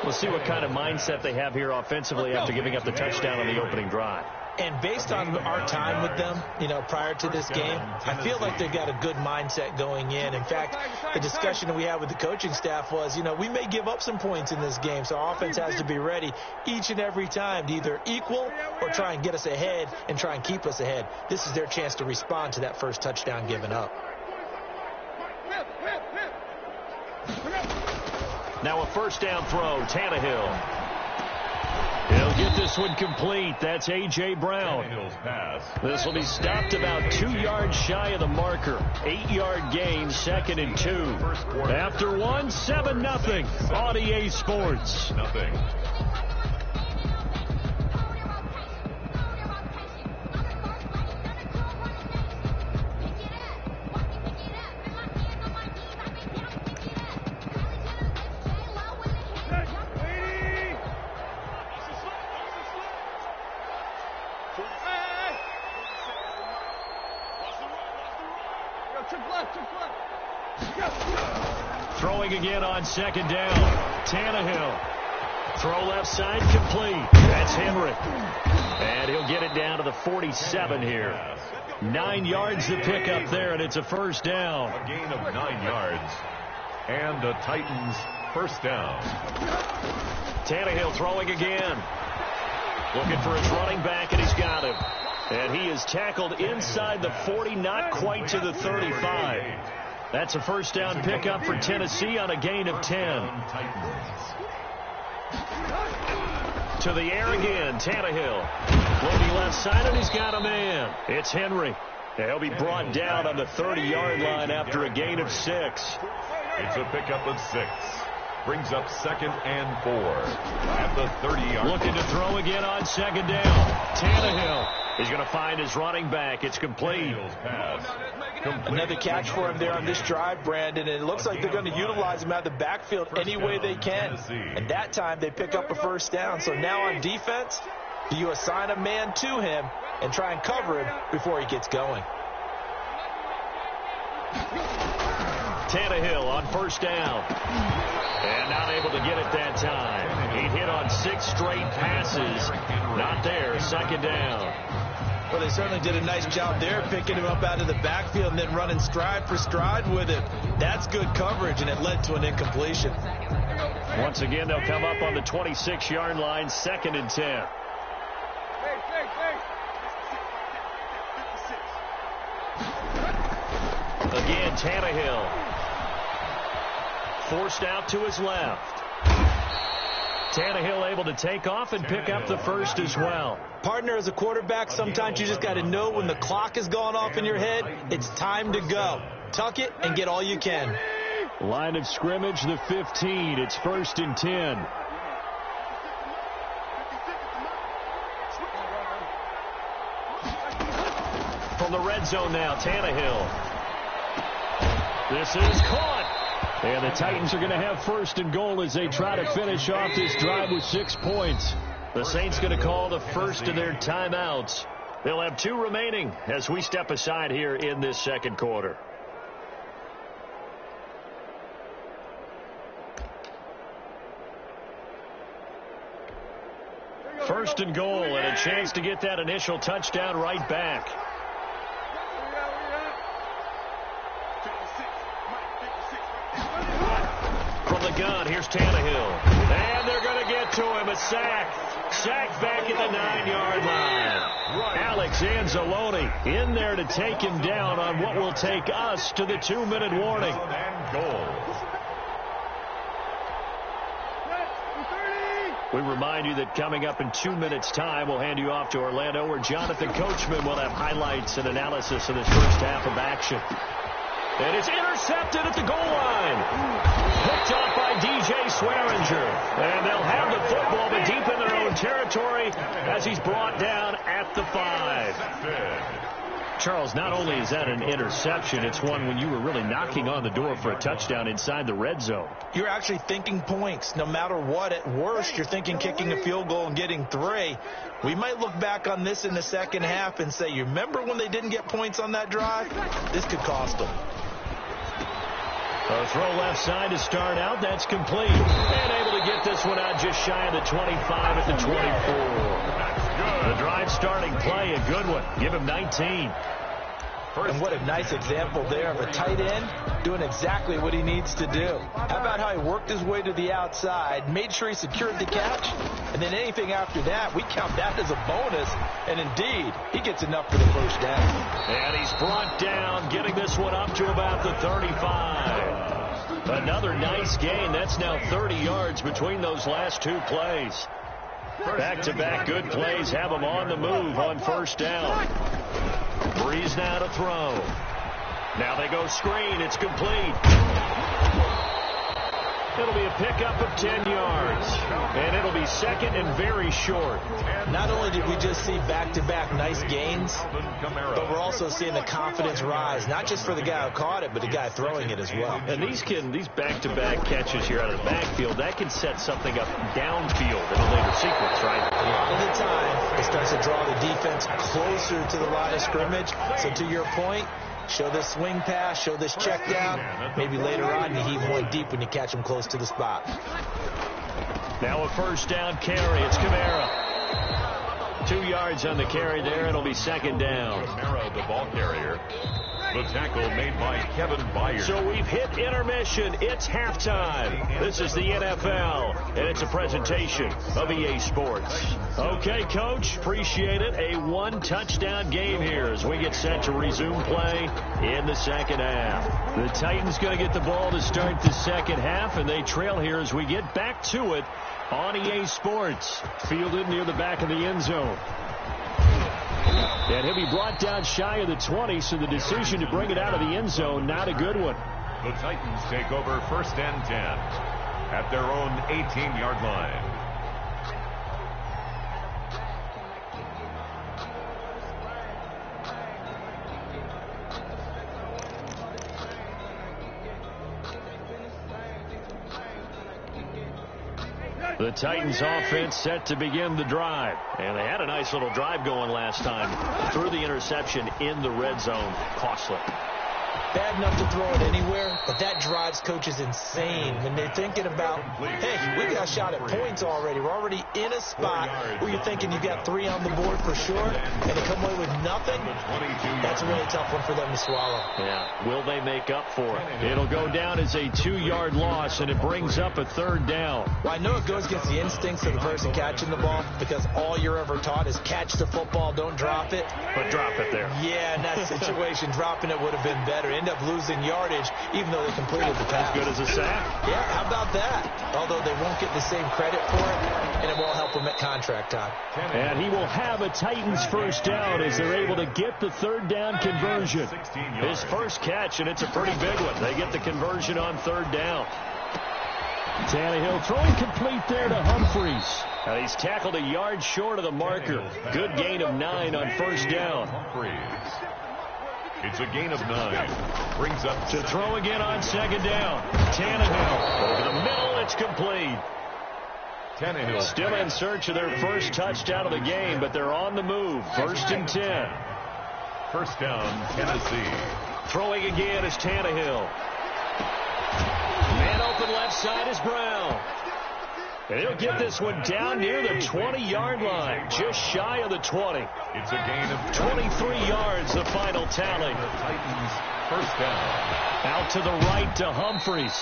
We'll see what kind of mindset they have here offensively after giving up the touchdown on the opening drive. And based on our time with them, prior to this game, I feel like they've got a good mindset going in. In fact, the discussion that we had with the coaching staff was, we may give up some points in this game, so our offense has to be ready each and every time to either equal or try and get us ahead and try and keep us ahead. This is their chance to respond to that first touchdown given up. Now a first down throw, Tannehill. He'll get this one complete. That's A.J. Brown. This will be stopped about 2 yards shy of the marker. 8-yard gain, 2nd and 2. After 1, 7-0 on EA Sports. Nothing. Throwing again on 2nd down. Tannehill. Throw left side complete. That's Henry. And he'll get it down to the 47 here. 9 yards to pick up there, and it's a first down. A gain of 9 yards. And the Titans first down. Tannehill throwing again. Looking for his running back, and he's got him. And he is tackled inside the 40, not quite to the 35. That's a first down pickup for Tennessee on a gain of 10. To the air again, Tannehill. Floating left side, and he's got a man. It's Henry. He'll be brought down on the 30-yard line after a gain of 6. It's a pickup of 6. Brings up 2nd and 4 at the 30-yard line. Looking to throw again on 2nd down. Tannehill. He's going to find his running back. It's complete. Another catch for him there on this drive, Brandon. And it looks like they're going to utilize him out of the backfield any way they can. And that time they pick up a first down. So now on defense, do you assign a man to him and try and cover him before he gets going? Tannehill on first down. And not able to get it that time. He hit on 6 straight passes. Not there. 2nd down. Well, they certainly did a nice job there, picking him up out of the backfield and then running stride for stride with it. That's good coverage, and it led to an incompletion. Once again, they'll come up on the 26-yard line, 2nd and 10. Again, Tannehill. Forced out to his left. Tannehill able to take off and pick up the first as well. Partner, as a quarterback, sometimes you just got to know when the clock is going off in your head, it's time to go. Tuck it and get all you can. Line of scrimmage, the 15. It's 1st and 10. From the red zone now, Tannehill. This is caught. And the Titans are going to have 1st and goal as they try to finish off this drive with 6 points. The Saints going to call the first of their timeouts. They'll have 2 remaining as we step aside here in this 2nd quarter. First and goal, and a chance to get that initial touchdown right back. From the gun, here's Tannehill. And they're going to get to him. A sack. Sack back at the 9-yard line. Alex Anzalone in there to take him down on what will take us to the 2-minute warning. We remind you that coming up in 2 minutes' time, we'll hand you off to Orlando, where Jonathan Coachman will have highlights and analysis of this first half of action. And it's intercepted at the goal line. Picked off by DJ Swearinger. And they'll have the football, but deep in their own territory as he's brought down at the 5. Charles, not only is that an interception, it's one when you were really knocking on the door for a touchdown inside the red zone. You're actually thinking points. No matter what, at worst, you're thinking kicking a field goal and getting 3. We might look back on this in the second half and say, you remember when they didn't get points on that drive? This could cost them. A throw left side to start out. That's complete. And able to get this one out just shy of the 25 at the 24. The drive starting play, a good one. Give him 19. And what a nice example there of a tight end doing exactly what he needs to do. How about how he worked his way to the outside, made sure he secured the catch, and then anything after that, we count that as a bonus. And indeed, he gets enough for the first down. And he's brought down, getting this one up to about the 35. Another nice gain. That's now 30 yards between those last 2 plays. Back-to-back good plays have them on the move on first down. Breeze now to throw. Now they go screen. It's complete. It'll be a pickup of 10 yards. And it'll be second and very short. Not only did we just see back-to-back nice gains, but we're also seeing the confidence rise, not just for the guy who caught it, but the guy throwing it as well. And these back-to-back catches here out of the backfield, that can set something up downfield in a later sequence, right? A lot of the time, it starts to draw the defense closer to the line of scrimmage. So to your point, show this swing pass, show this check down. Maybe later on you heave one deep when you catch them close to the spot. Now a first down carry. It's Kamara. 2 yards on the carry there. It'll be second down. Kamara, the ball carrier. The tackle made by Kevin Byers. So we've hit intermission. It's halftime. This is the NFL, and it's a presentation of EA Sports. Okay, Coach, appreciate it. A one-touchdown game here as we get set to resume play in the second half. The Titans going to get the ball to start the second half, and they trail here as we get back to it on EA Sports. Fielded near the back of the end zone. And he'll be brought down shy of the 20, so the decision to bring it out of the end zone, not a good one. The Titans take over 1st and 10 at their own 18-yard line. The Titans offense set to begin the drive. And they had a nice little drive going last time. Threw the interception in the red zone. Costly. Bad enough to throw it anywhere, but that drives coaches insane when they're thinking about, hey, we got a shot at points already. We're already in a spot where you're thinking you've got 3 on the board for sure, and to come away with nothing, that's a really tough one for them to swallow. Yeah, will they make up for it? It'll go down as a 2-yard loss, and it brings up a 3rd down. Well, I know it goes against the instincts of the person catching the ball because all you're ever taught is catch the football, don't drop it. But drop it there. Yeah, in that situation, dropping it would have been better. End up losing yardage, even though they completed the pass. As good as a sack? Yeah, how about that? Although they won't get the same credit for it, and it won't help them at contract time. And he will have a Titans 1st down as they're able to get the 3rd down conversion. His first catch, and it's a pretty big one. They get the conversion on 3rd down. Tannehill throwing complete there to Humphries. And he's tackled a yard short of the marker. Good gain of 9 on 1st down. It's a gain of 9. Brings up to throw again on 2nd down. Tannehill over the middle. It's complete. Tannehill still in search of their first touchdown of the game, but they're on the move. 1st and 10. 1st down, Tennessee. Throwing again is Tannehill. Man open left side is Brown. And he'll get this one down near the 20-yard line, just shy of the 20. It's a gain of 23 yards, the final tally. The Titans 1st down. Out to the right to Humphries.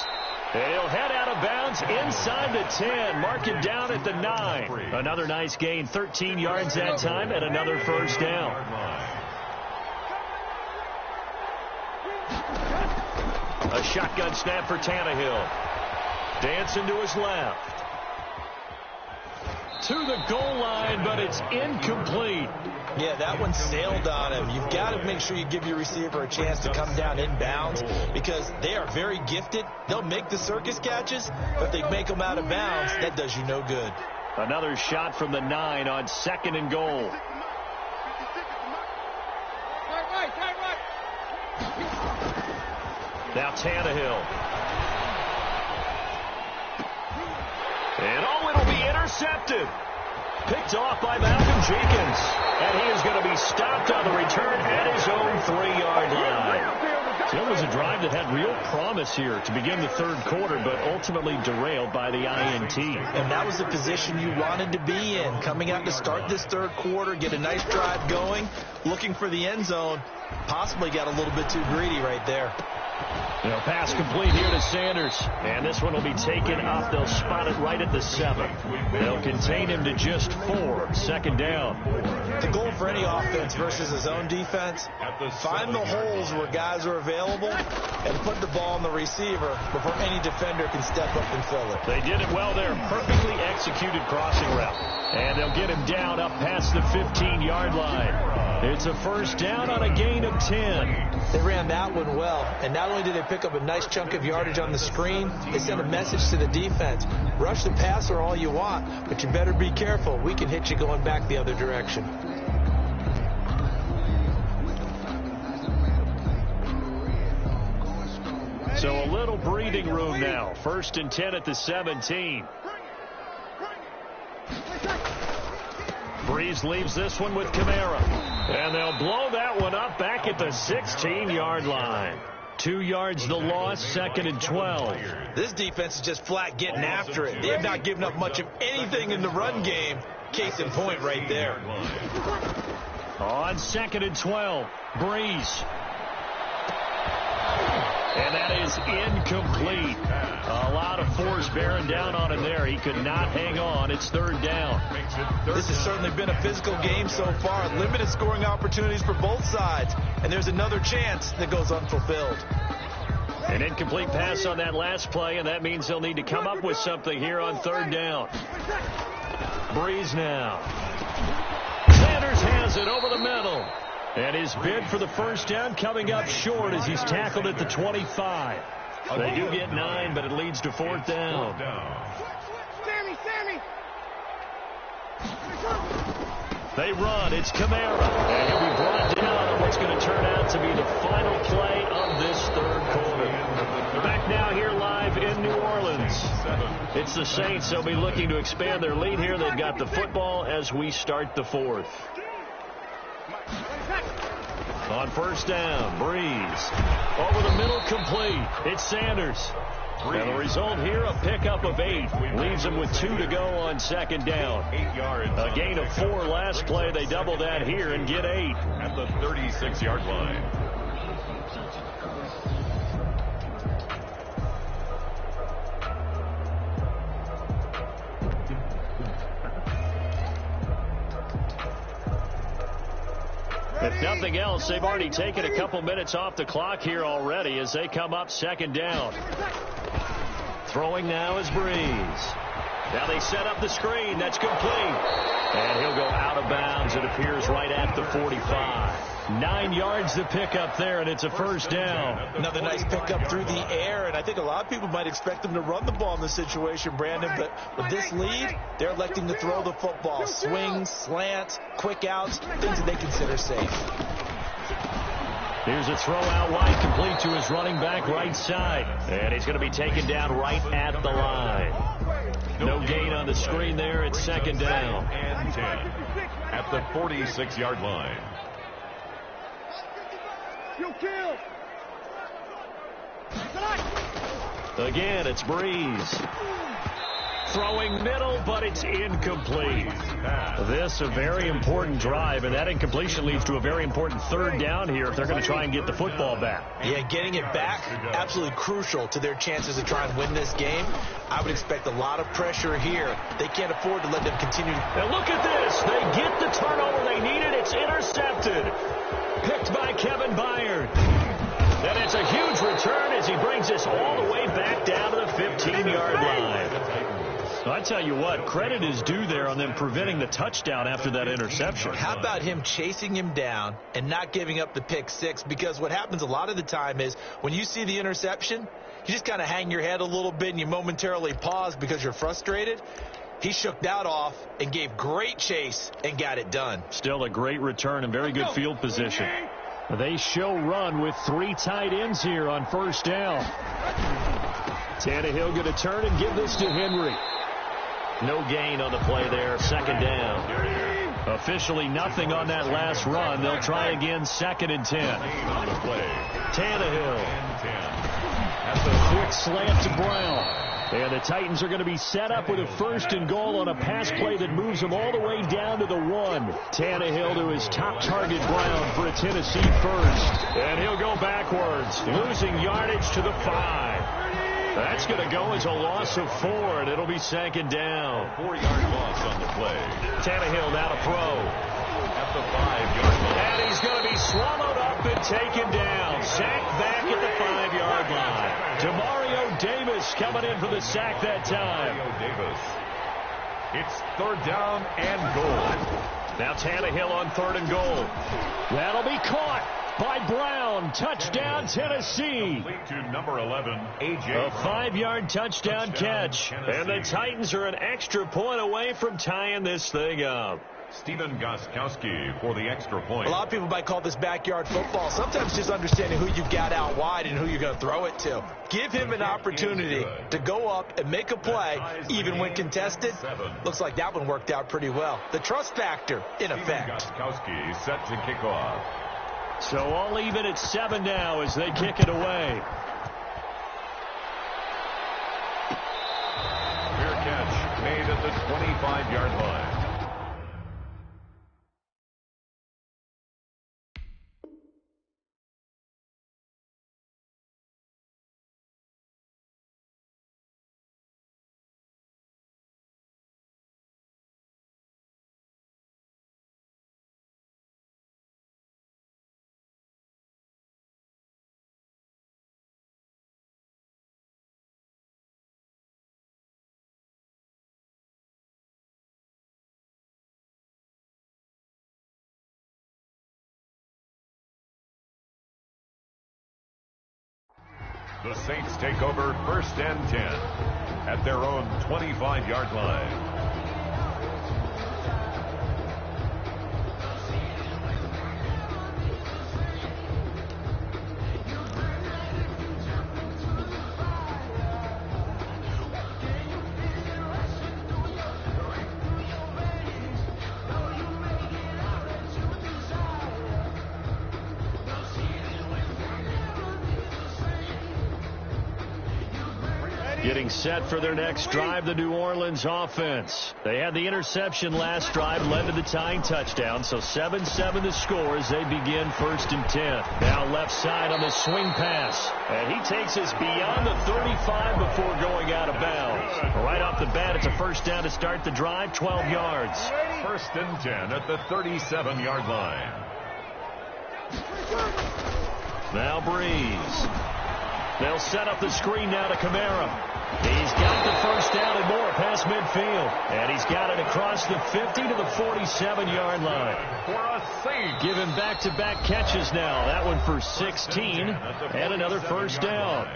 And he'll head out of bounds inside the 10. Mark it down at the 9. Another nice gain, 13 yards that time, and another 1st down. A shotgun snap for Tannehill. Dancing to his left. To the goal line, but it's incomplete. Yeah, that one sailed on him. You've got to make sure you give your receiver a chance to come down inbounds because they are very gifted. They'll make the circus catches, but if they make them out of bounds, that does you no good. Another shot from the 9 on 2nd and goal. Now Tannehill. And it'll be intercepted. Picked off by Malcolm Jenkins. And he is going to be stopped on the return at his own 3-yard line. So it was a drive that had real promise here to begin the 3rd quarter, but ultimately derailed by the INT. And that was the position you wanted to be in. Coming out to start this 3rd quarter, get a nice drive going, looking for the end zone. Possibly got a little bit too greedy right there. Pass complete here to Sanders. And this one will be taken up. They'll spot it right at the 7. They'll contain him to just 4. 2nd down. The goal for any offense versus his own defense, find the holes where guys are available and put the ball on the receiver before any defender can step up and fill it. They did it well there. Perfectly executed crossing route. And they'll get him down up past the 15-yard line. It's a 1st down on a gain of 10. They ran that one well, and not only did they pick up a nice chunk of yardage on the screen, they sent a message to the defense. Rush the passer all you want, but you better be careful. We can hit you going back the other direction. So a little breathing room now. 1st and 10 at the 17. Breeze leaves this one with Kamara. And they'll blow that one up back at the 16-yard line. 2 yards the loss, 2nd and 12. This defense is just flat getting after it. They have not given up much of anything in the run game. Case in point right there. On 2nd and 12, Breeze. And that is incomplete. A lot of force bearing down on him there. He could not hang on. It's third down. This has certainly been a physical game so far. Limited scoring opportunities for both sides. And there's another chance that goes unfulfilled. An incomplete pass on that last play, and that means they'll need to come up with something here on third down. Breeze now. Sanders has it over the middle. And his bid for the first down coming up short as he's tackled at the 25. They do get 9, but it leads to fourth down. Sammy! They run. It's Kamara. And he'll be brought down on what's going to turn out to be the final play of this third quarter. Back now here live in New Orleans. It's the Saints. They'll be looking to expand their lead here. They've got the football as we start the fourth. On first down, Breeze. Over the middle, complete. It's Sanders. And the result here, a pickup of 8. Leaves them with 2 to go on second down. 8 yards. A gain of 4 last play. They double that here and get 8. At the 36-yard line. If nothing else, they've already taken a couple minutes off the clock here already as they come up second down. Throwing now is Breeze. Now they set up the screen. That's complete. And he'll go out of bounds, it appears, right at the 45. 9 yards to pick up there, and it's a first down. Another nice pickup through the air, and I think a lot of people might expect them to run the ball in this situation, Brandon, but with this lead, they're electing to throw the football. Swings, slants, quick outs, things that they consider safe. Here's a throw out wide, complete to his running back right side. And he's going to be taken down right at the line. No gain on the screen there. It's second down. And 10 at the 46-yard line. Again, it's Breeze. Throwing middle, but it's incomplete. This a very important drive, and that incompletion leads to a very important third down here if they're going to try and get the football back. Yeah, getting it back, absolutely crucial to their chances to try and win this game. I would expect a lot of pressure here. They can't afford to let them continue. And look at this. They get the turnover they needed. It's intercepted. Picked by Kevin Byard. And it's a huge return as he brings us all the way back down to the 15-yard line. I tell you what, credit is due there on them preventing the touchdown after that interception. How about him chasing him down and not giving up the pick six? Because what happens a lot of the time is when you see the interception, you just kind of hang your head a little bit and you momentarily pause because you're frustrated. He shook that off and gave great chase and got it done. Still a great return and very good field position. They show run with 3 tight ends here on first down. Tannehill going to turn and give this to Henry. No gain on the play there. Second down. Officially nothing on that last run. They'll try again second and 10. On the play. Tannehill. At the quick slant to Brown. And the Titans are going to be set up with a first and goal on a pass play that moves them all the way down to the 1. Tannehill to his top target, Brown, for a Tennessee first. And he'll go backwards, losing yardage to the 5. That's going to go as a loss of 4, and it'll be second down. 4-yard loss on the play. Tannehill now to throw. At the 5-yard line. And he's going to be swallowed up and taken down. Sacked back at the 5-yard line. Demario Davis coming in for the sack that time. Davis. It's third down and goal. Now Tannehill on third and goal. That'll be caught by Brown. Touchdown, Tennessee. Complete to number 11, A.J. A 5-yard touchdown catch. And the Titans are an extra point away from tying this thing up. Stephen Gostkowski for the extra point. A lot of people might call this backyard football. Sometimes just understanding who you've got out wide and who you're going to throw it to. Give him an opportunity to go up and make a play, even when contested. Looks like that one worked out pretty well. The trust factor in effect. Gostkowski set to kick off. So all even at 7 now as they kick it away. Fair catch made at the 25-yard line. The Saints take over 1st and 10 at their own 25-yard line. Getting set for their next drive, the New Orleans offense. They had the interception last drive, led to the tying touchdown, so 7-7 the score as they begin 1st and 10. Now left side on the swing pass, and he takes us beyond the 35 before going out of bounds. Right off the bat, it's a first down to start the drive, 12 yards. 1st and 10 at the 37-yard line. Now Breeze. They'll set up the screen now to Kamara. He's got the first down and more past midfield. And he's got it across the 50 to the 47-yard line. For a save. Give him back-to-back catches now. That one for 16 and another first down.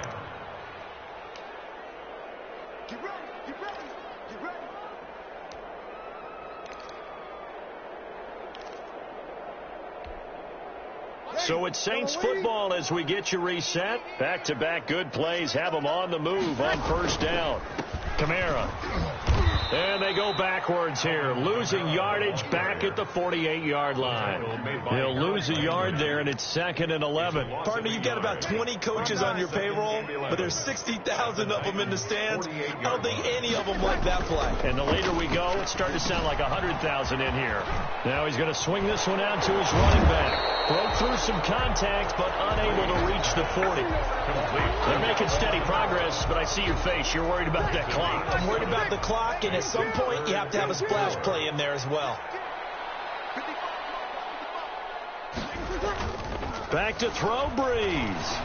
So it's Saints football as we get you reset. Back-to-back good plays have them on the move on first down. Kamara. And they go backwards here, losing yardage back at the 48-yard line. They'll lose a yard there, and it's 2nd and 11. Partner, you've got about 20 coaches on your payroll, but there's 60,000 of them in the stands. I don't think any of them like that play. And the later we go, it's starting to sound like 100,000 in here. Now he's going to swing this one out to his running back. Broke through some contact, but unable to reach the 40. They're making steady progress, but I see your face. You're worried about that clock. I'm worried about the clock, and at some point you have to have a splash play in there as well. Back to throw, Breeze.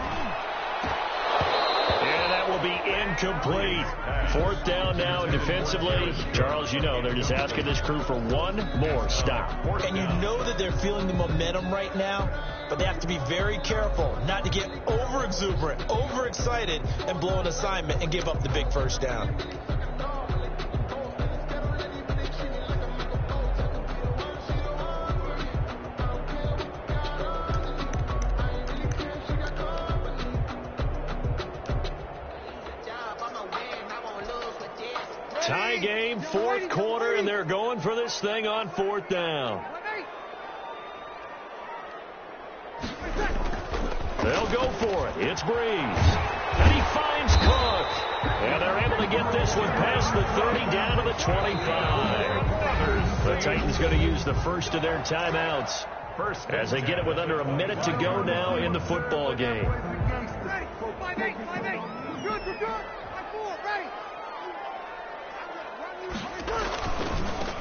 And that will be incomplete. 4th down now defensively. Charles, you know, they're just asking this crew for one more stop. And you know that they're feeling the momentum right now, but they have to be very careful not to get over-exuberant, overexcited, and blow an assignment and give up the big first down. Tie game, 4th quarter, and they're going for this thing on 4th down. They'll go for it. It's Breeze. And he finds Cook. And they're able to get this one past the 30 down to the 25. The Titans going to use the first of their timeouts as they get it with under a minute to go now in the football game.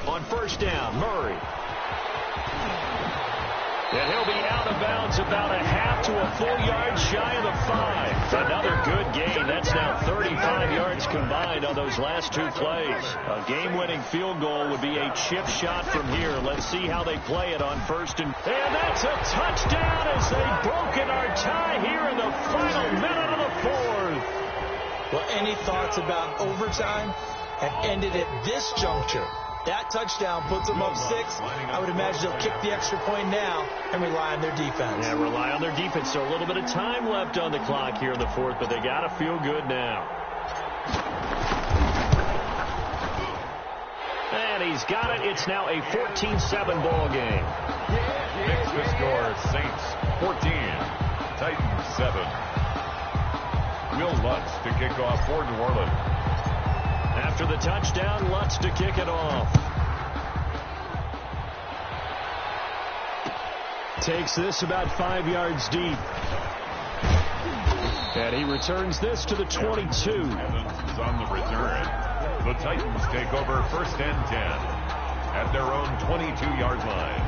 On first down, Murray. And he'll be out of bounds about a half to a full yard shy of the 5. Another good gain. That's now 35 yards combined on those last 2 plays. A game-winning field goal would be a chip shot from here. Let's see how they play it on first and that's a touchdown as they've broken our tie here in the final minute of the 4th. Well, any thoughts about overtime have ended at this juncture? That touchdown puts them up 6. I would imagine they'll kick the extra point now and rely on their defense. Yeah, rely on their defense. So a little bit of time left on the clock here in the 4th, but they got to feel good now. And he's got it. It's now a 14-7 ball game. Fix the score. Saints 14, Titans 7. Will Lutz to kick off for New Orleans. After the touchdown, Lutz to kick it off. Takes this about 5 yards deep. And he returns this to the 22. Evans is on the return. The Titans take over 1st and 10 at their own 22-yard line.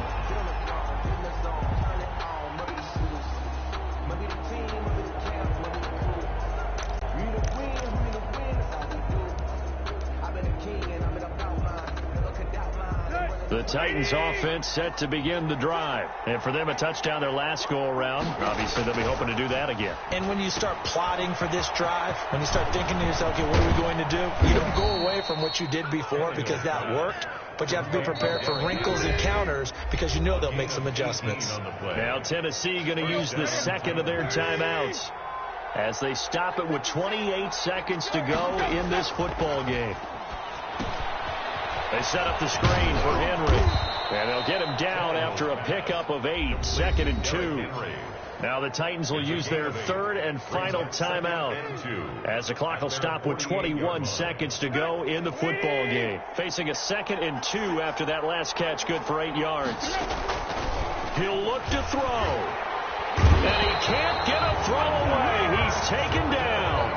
The Titans offense set to begin the drive. And for them, a touchdown their last go-around. Obviously, they'll be hoping to do that again. And when you start plotting for this drive, when you start thinking to yourself, okay, what are we going to do? You don't go away from what you did before because that worked. But you have to be prepared for wrinkles and counters because you know they'll make some adjustments. Now Tennessee going to use the second of their timeouts as they stop it with 28 seconds to go in this football game. They set up the screen for Henry, and they'll get him down after a pickup of 8, 2nd and 2. Now the Titans will use their third and final timeout as the clock will stop with 21 seconds to go in the football game. Facing a 2nd and 2 after that last catch, good for 8 yards. He'll look to throw, and he can't get a throw away. He's taken down.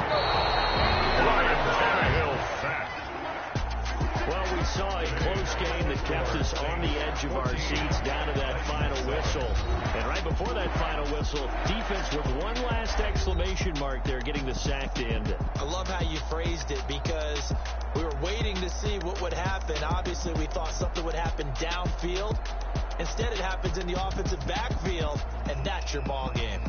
Ryan Tannehill sacked. Well, we saw a close game that kept us on the edge of our seats down to that final whistle. And right before that final whistle, defense with one last exclamation mark there, getting the sack to end it. I love how you phrased it because we were waiting to see what would happen. Obviously, we thought something would happen downfield. Instead, it happens in the offensive backfield, and that's your ball game.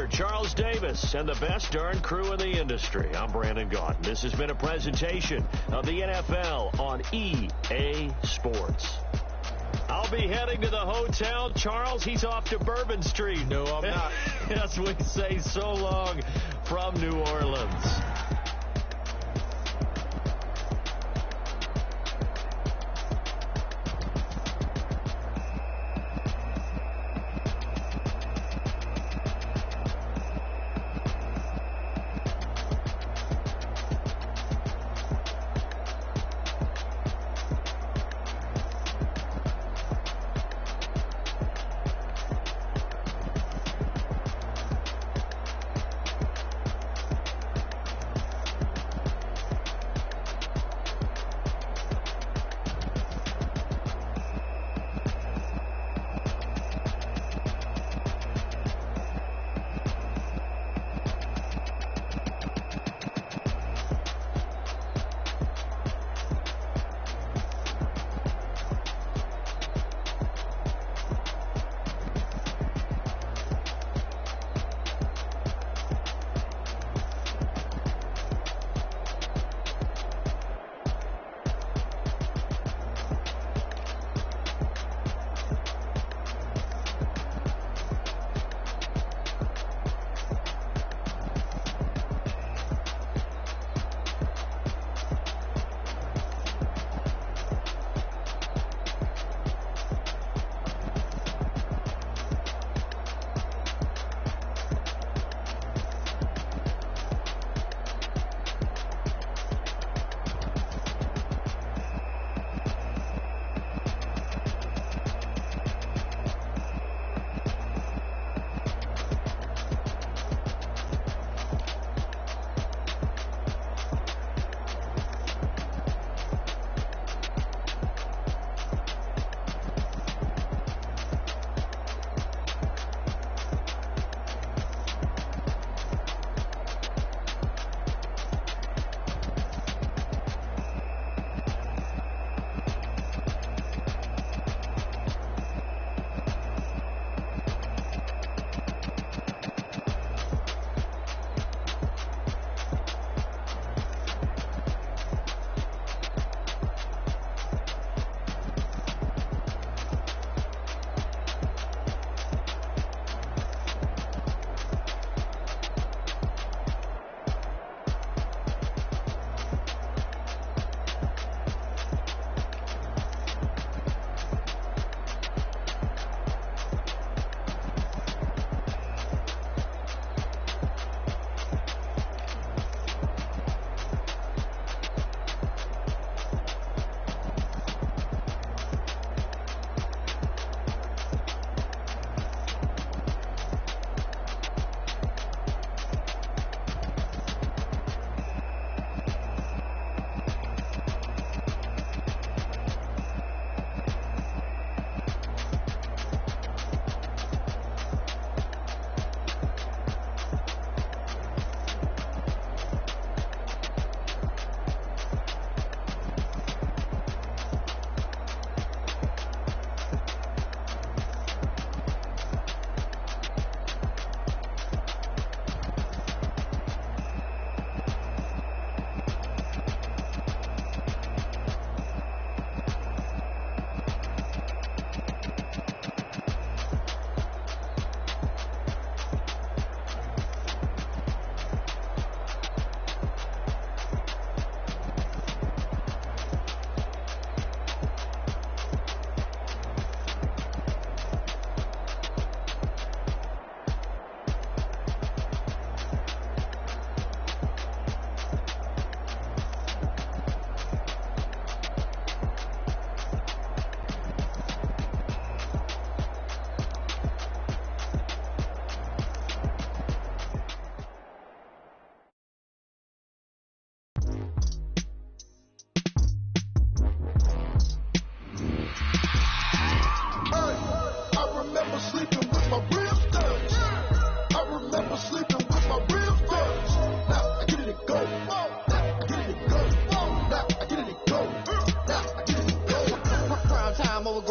Charles Davis and the best darn crew in the industry. I'm Brandon Gaudin. This has been a presentation of the NFL on EA Sports. I'll be heading to the hotel. Charles, he's off to Bourbon Street. No, I'm not. As we say, so long from New Orleans.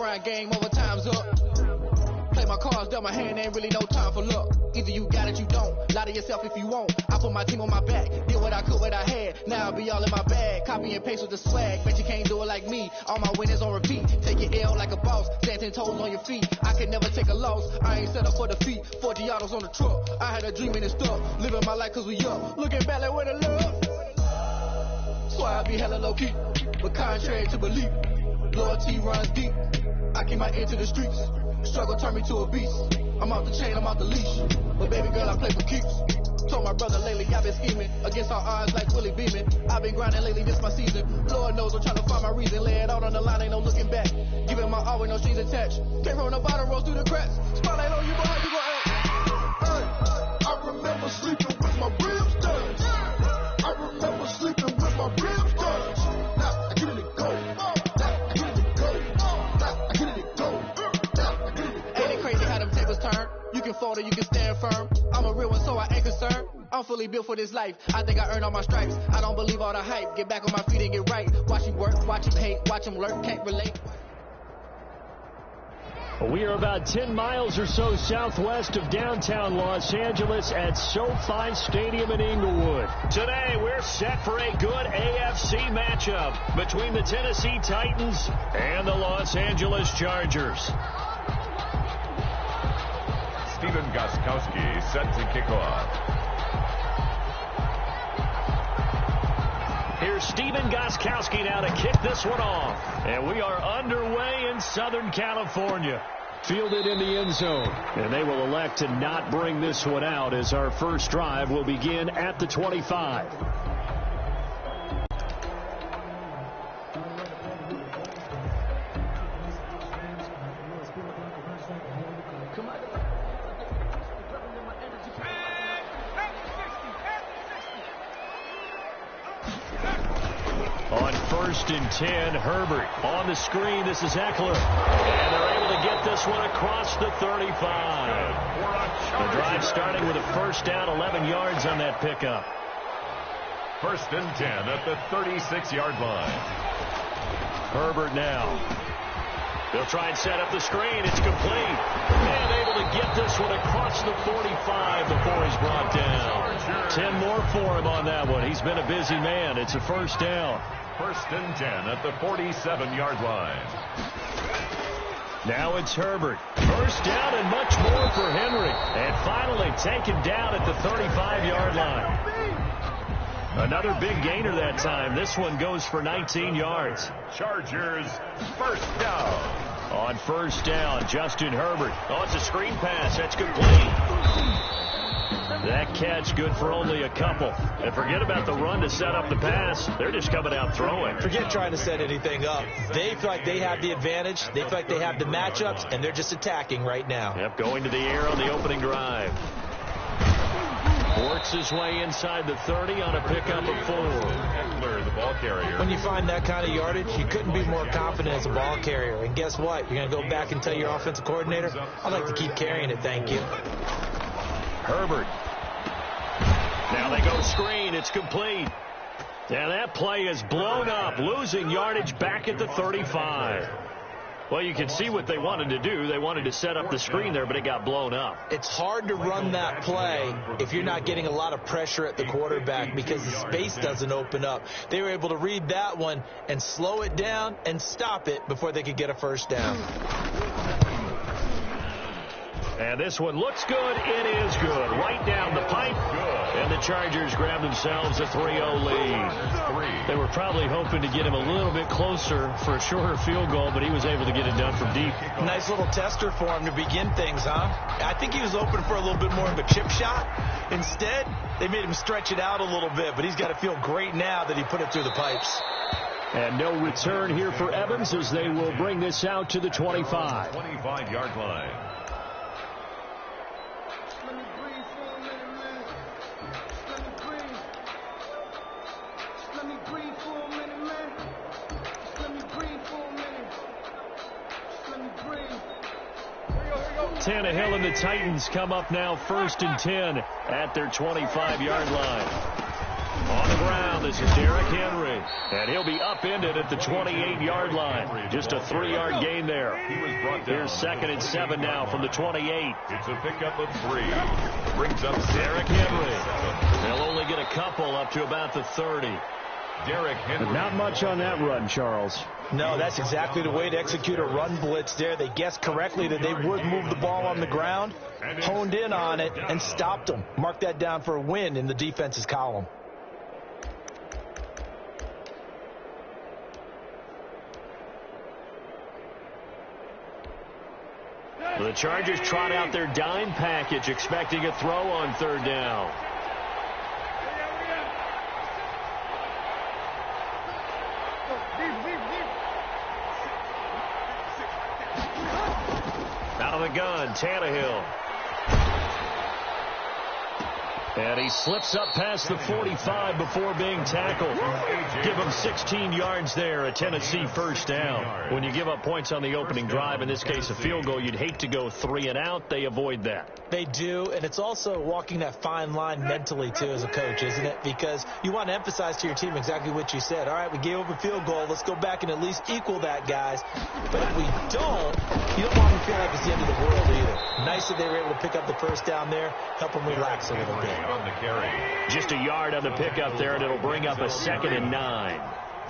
grind game, overtime's up. Play my cards, dealt my hand, ain't really no time for luck. Either you got it, you don't. Lie to yourself if you won't. I put my team on my back, did what I could, what I had. Now I'll be all in my bag, copy and paste with the swag. Bet you can't do it like me. All my winners on repeat. Take your L like a boss, stand 10 toes on your feet. I can never take a loss. I ain't set up for defeat. 4 Giottos on the truck. I had a dream and it's stuck. Living my life cause we up. Looking back like where the love. So I be hella low key, but contrary to belief, loyalty runs deep. I keep my ear to the streets. Struggle turned me to a beast. I'm off the chain, I'm off the leash. But baby girl, I play for keeps. Told my brother lately, I've been scheming against all odds like Willie Beeman. I've been grinding lately, this my season. Lord knows I'm trying to find my reason. Lay it out on the line, ain't no looking back. Giving my all with no strings attached. Came from the bottom, rose through the cracks. Spotlight on you, but how you gon' act? I remember sleeping with my ribs done. I remember sleeping with my ribs done. Now I get it to go. Now I get it to go. Now I get it to go. Ain't it crazy how them tables turn? You can fold or you can stand firm. I'm a real one, so I ain't concerned. I'm fully built for this life. I think I earned all my stripes. I don't believe all the hype. Get back on my feet and get right. Watch him work, watch him hate, watch him lurk, can't relate. We are about 10 miles or so southwest of downtown Los Angeles at SoFi Stadium in Inglewood. Today, we're set for a good AFC matchup between the Tennessee Titans and the Los Angeles Chargers. Stephen Gostkowski set to kick off. Here's Stephen Gostkowski now to kick this one off. And we are underway in Southern California. Fielded in the end zone. And they will elect to not bring this one out as our first drive will begin at the 25. On 1st and 10, Herbert on the screen. This is Eckler. And they're able to get this one across the 35. The drive starting with a first down, 11 yards on that pickup. 1st and 10 at the 36-yard line. Herbert now. They'll try and set up the screen. It's complete. And able to get this one across the 45 before he's brought down. 10 more for him on that one. He's been a busy man. It's a first down. 1st and 10 at the 47-yard line. Now it's Herbert. First down and much more for Henry. And finally taken down at the 35-yard line. Another big gainer that time. This one goes for 19 yards. Chargers first down. On first down, Justin Herbert. Oh, it's a screen pass. That's complete. That catch good for only a couple. And forget about the run to set up the pass. They're just coming out throwing. Forget trying to set anything up. They feel like they have the advantage. They feel like they have the matchups, and they're just attacking right now. Yep, going to the air on the opening drive. Works his way inside the 30 on a pickup of 4. Eckler, the ball carrier. When you find that kind of yardage, you couldn't be more confident as a ball carrier. And guess what? You're going to go back and tell your offensive coordinator, I'd like to keep carrying it, thank you. Herbert. Now they go screen. It's complete. And that play is blown up, losing yardage back at the 35. Well, you can see what they wanted to do. They wanted to set up the screen there, but it got blown up. It's hard to run that play if you're not getting a lot of pressure at the quarterback because the space doesn't open up. They were able to read that one and slow it down and stop it before they could get a first down. And this one looks good. It is good. Right down the pipe. And the Chargers grab themselves a 3-0 lead. They were probably hoping to get him a little bit closer for a shorter field goal, but he was able to get it done from deep. Nice little tester for him to begin things, huh? I think he was open for a little bit more of a chip shot. Instead, they made him stretch it out a little bit, but he's got to feel great now that he put it through the pipes. And no return here for Evans as they will bring this out to the 25. 25-yard line. Tannehill and the Titans come up now 1st and 10 at their 25-yard line. On the ground, this is Derrick Henry. And he'll be upended at the 28-yard line. Just a 3-yard gain there. Here's 2nd and 7 now from the 28. It's a pickup of 3. Brings up Derrick Henry. They'll only get a couple up to about the 30. Derrick Henry. Not much on that run, Charles. No, that's exactly the way to execute a run blitz there. They guessed correctly that they would move the ball on the ground, honed in on it, and stopped them. Mark that down for a win in the defense's column. The Chargers trot out their dime package, expecting a throw on 3rd down. Out of the gun, Tannehill. And he slips up past the 45 before being tackled. Give him 16 yards there, a Tennessee first down. When you give up points on the opening drive, in this case a field goal, you'd hate to go 3 and out. They avoid that. They do, and it's also walking that fine line mentally, too, as a coach, isn't it? Because you want to emphasize to your team exactly what you said. All right, we gave up a field goal. Let's go back and at least equal that, guys. But if we don't, you don't want them to feel like it's the end of the world either. Nice that they were able to pick up the first down there, help them relax a little bit. On the carry. Just a yard on the pickup there, and it'll bring up a 2nd and 9.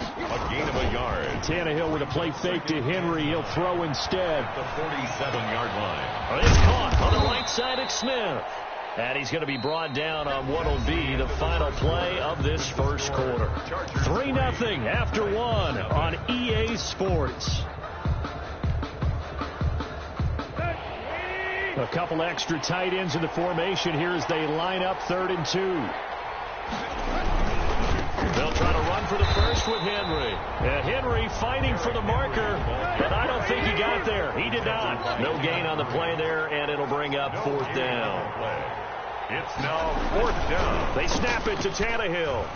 A gain of a yard. Tannehill with a play fake to Henry. He'll throw instead. The 47-yard line. It's caught on the right side of Smith. And he's going to be brought down on what will be the final play of this first quarter. 3-0 after 1 on EA Sports. A couple extra tight ends in the formation here as they line up 3rd and 2. They'll try to run for the first with Henry. And Henry fighting for the marker, but I don't think he got there. He did not. No gain on the play there, and it'll bring up 4th down. It's now 4th down. They snap it to Tannehill.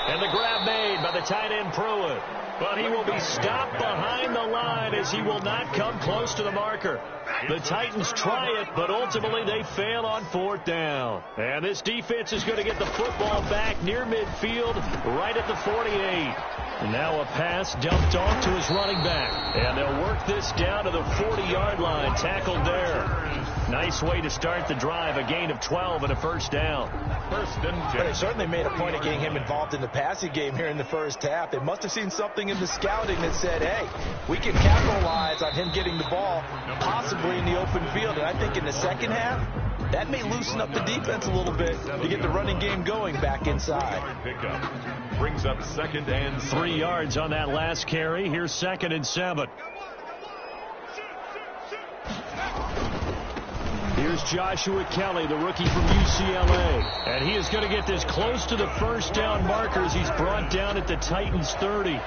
And the grab made by the tight end Pruitt. But he will be stopped behind the line as he will not come close to the marker. The Titans try it, but ultimately they fail on 4th down. And this defense is going to get the football back near midfield, right at the 48. And now a pass dumped off to his running back. And they'll work this down to the 40-yard line, tackled there. Nice way to start the drive, a gain of 12 and a first down. But they certainly made a point of getting him involved in the passing game here in the first half. They must have seen something in the scouting that said, hey, we can capitalize on him getting the ball, possibly in the open field. And I think in the second half, that may loosen up the defense a little bit to get the running game going back inside. Brings up 2nd and 3 yards on that last carry. Here's 2nd and 7. Here's Joshua Kelly, the rookie from UCLA. And he is going to get this close to the first down markers. He's brought down at the Titans' 30.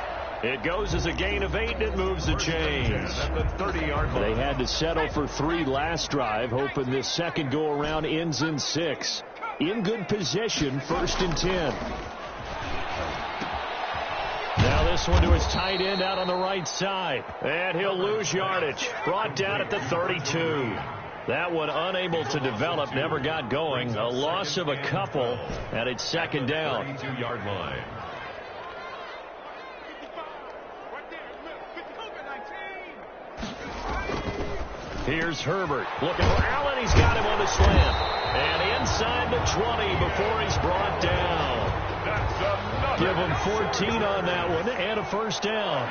It goes as a gain of 8, and it moves the chains. At the 30-yard line. They had to settle for 3 last drive, hoping this second go-around ends in 6. In good position, 1st and 10. Now this one to his tight end out on the right side. And he'll lose yardage. Brought down at the 32. That one unable to develop, never got going. A loss of a couple, and it's 2nd down. 32-yard line. Here's Herbert looking for Allen. He's got him on the slant. And inside the 20 before he's brought down. Give him 14 on that one and a first down.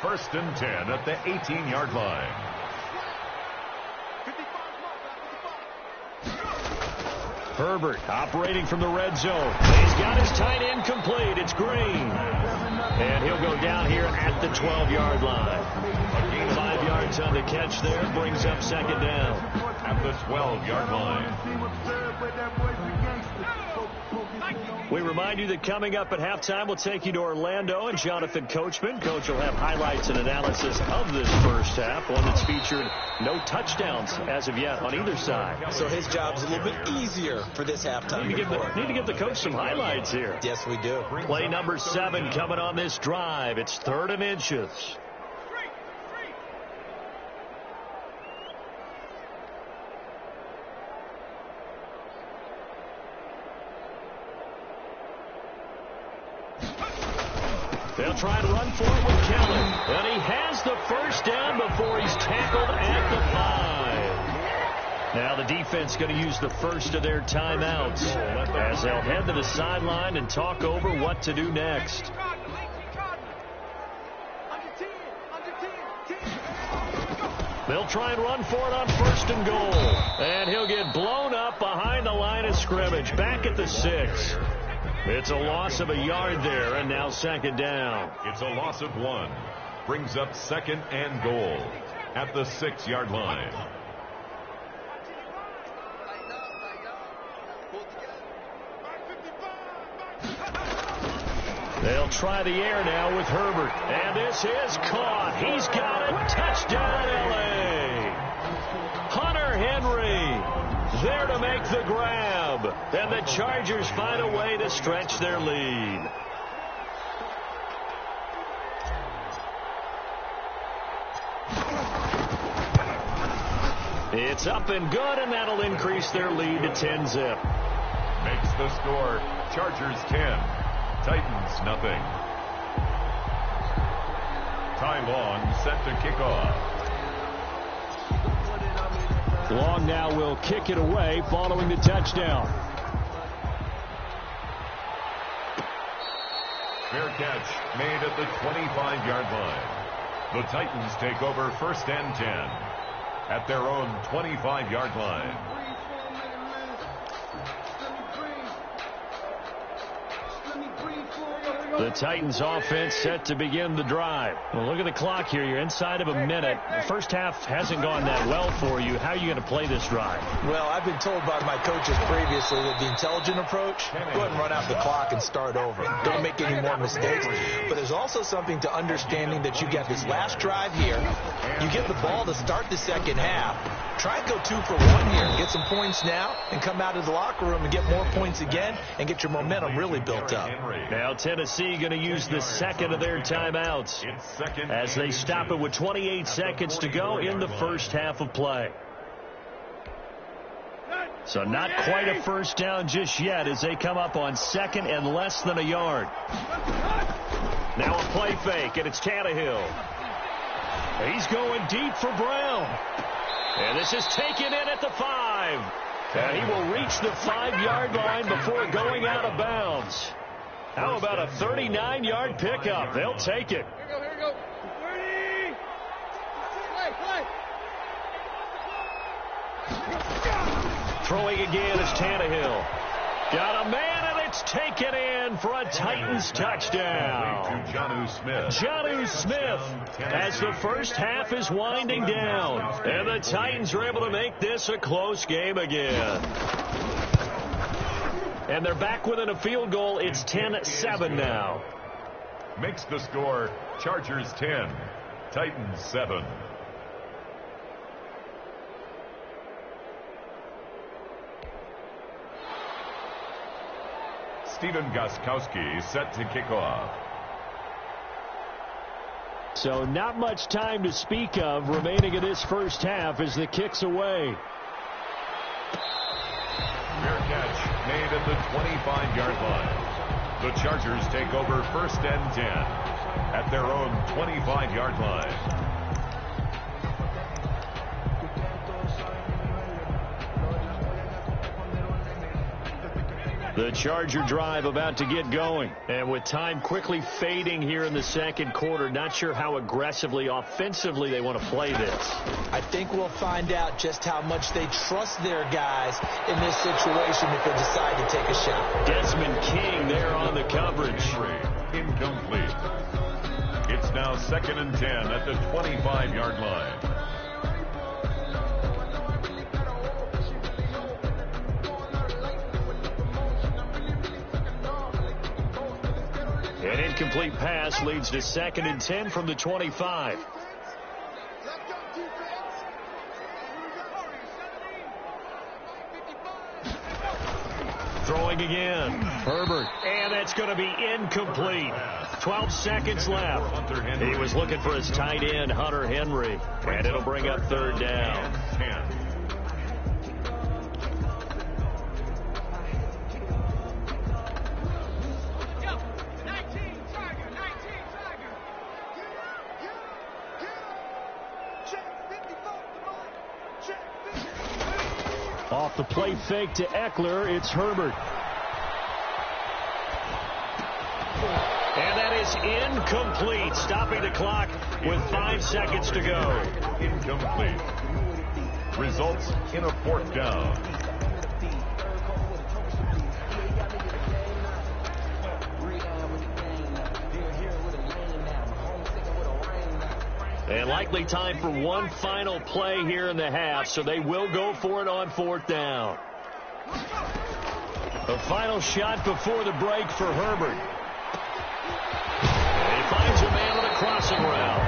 1st and 10 at the 18-yard line. Herbert operating from the red zone. He's got his tight end complete. It's Green. And he'll go down here at the 12-yard line. 5 yards on the catch there. Brings up 2nd down. At the 12-yard line. We remind you that coming up at halftime, we'll take you to Orlando and Jonathan Coachman. Coach will have highlights and analysis of this first half, one that's featured no touchdowns as of yet on either side. So his job's a little bit easier for this halftime. Need to give the coach some highlights here. Yes, we do. Play number 7 coming on this drive. It's 3rd and inches. They'll try and run for it with Kelly. And he has the first down before he's tackled at the 5. Now the defense going to use the first of their timeouts as they'll head to the sideline and talk over what to do next. They'll try and run for it on 1st and goal. And he'll get blown up behind the line of scrimmage, back at the 6. It's a loss of a yard there, and now 2nd down. It's a loss of 1. Brings up 2nd and goal at the 6-yard line. They'll try the air now with Herbert. And this is caught. He's got it. Touchdown, L.A. Hunter Henry there to make the grab. And the Chargers find a way to stretch their lead. It's up and good, and that'll increase their lead to 10-zip. Makes the score. Chargers 10. Titans nothing. Ty Long set to kick off. Long now will kick it away following the touchdown. Fair catch made at the 25-yard line. The Titans take over 1st and 10 at their own 25-yard line. The Titans offense set to begin the drive. Well, look at the clock here. You're inside of a minute. The first half hasn't gone that well for you. How are you going to play this drive? Well, I've been told by my coaches previously that the intelligent approach, go ahead and run out the clock and start over. Don't make any more mistakes. But there's also something to understanding that you get this last drive here. You get the ball to start the second half. Try and go 2 for 1 here. Get some points now and come out of the locker room and get more points again and get your momentum really built up. Now Tennessee going to use the second of their timeouts as they stop it with 28 seconds to go in the first half of play. So not quite a first down just yet as they come up on 2nd and less than a yard. Now a play fake, and it's Tannehill. He's going deep for Brown. And this is taken in at the 5. And he will reach the 5-yard line before going out of bounds. How about a 39-yard pickup? They'll take it. Here we go. 30. Play. Throwing again is Tannehill. Got a man, and it's taken in for a Titans touchdown. Jonnu Smith as the first half is winding down. And the Titans are able to make this a close game again. And they're back within a field goal. It's 10-7 now. Makes the score. Chargers 10. Titans 7. Stephen Gostkowski set to kick off. So not much time to speak of remaining in this first half as the kick's away. Fair catch made at the 25-yard line. The Chargers take over 1st and 10 at their own 25-yard line. The Charger drive about to get going. And with time quickly fading here in the second quarter, not sure how aggressively, offensively they want to play this. I think we'll find out just how much they trust their guys in this situation if they decide to take a shot. Desmond King there on the coverage. Incomplete. It's now 2nd and 10 at the 25-yard line. An incomplete pass leads to 2nd and 10 from the 25. Throwing again. Herbert. And that's going to be incomplete. 12 seconds left. He was looking for his tight end, Hunter Henry. And it'll bring up 3rd down. Off the play fake to Eckler, it's Herbert. And that is incomplete, stopping the clock with 5 seconds to go. Incomplete. Results in a 4th down. And likely time for one final play here in the half, so they will go for it on 4th down. A final shot before the break for Herbert. And he finds a man with a crossing route.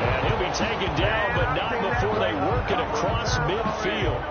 And he'll be taken down, but not before they work it across midfield.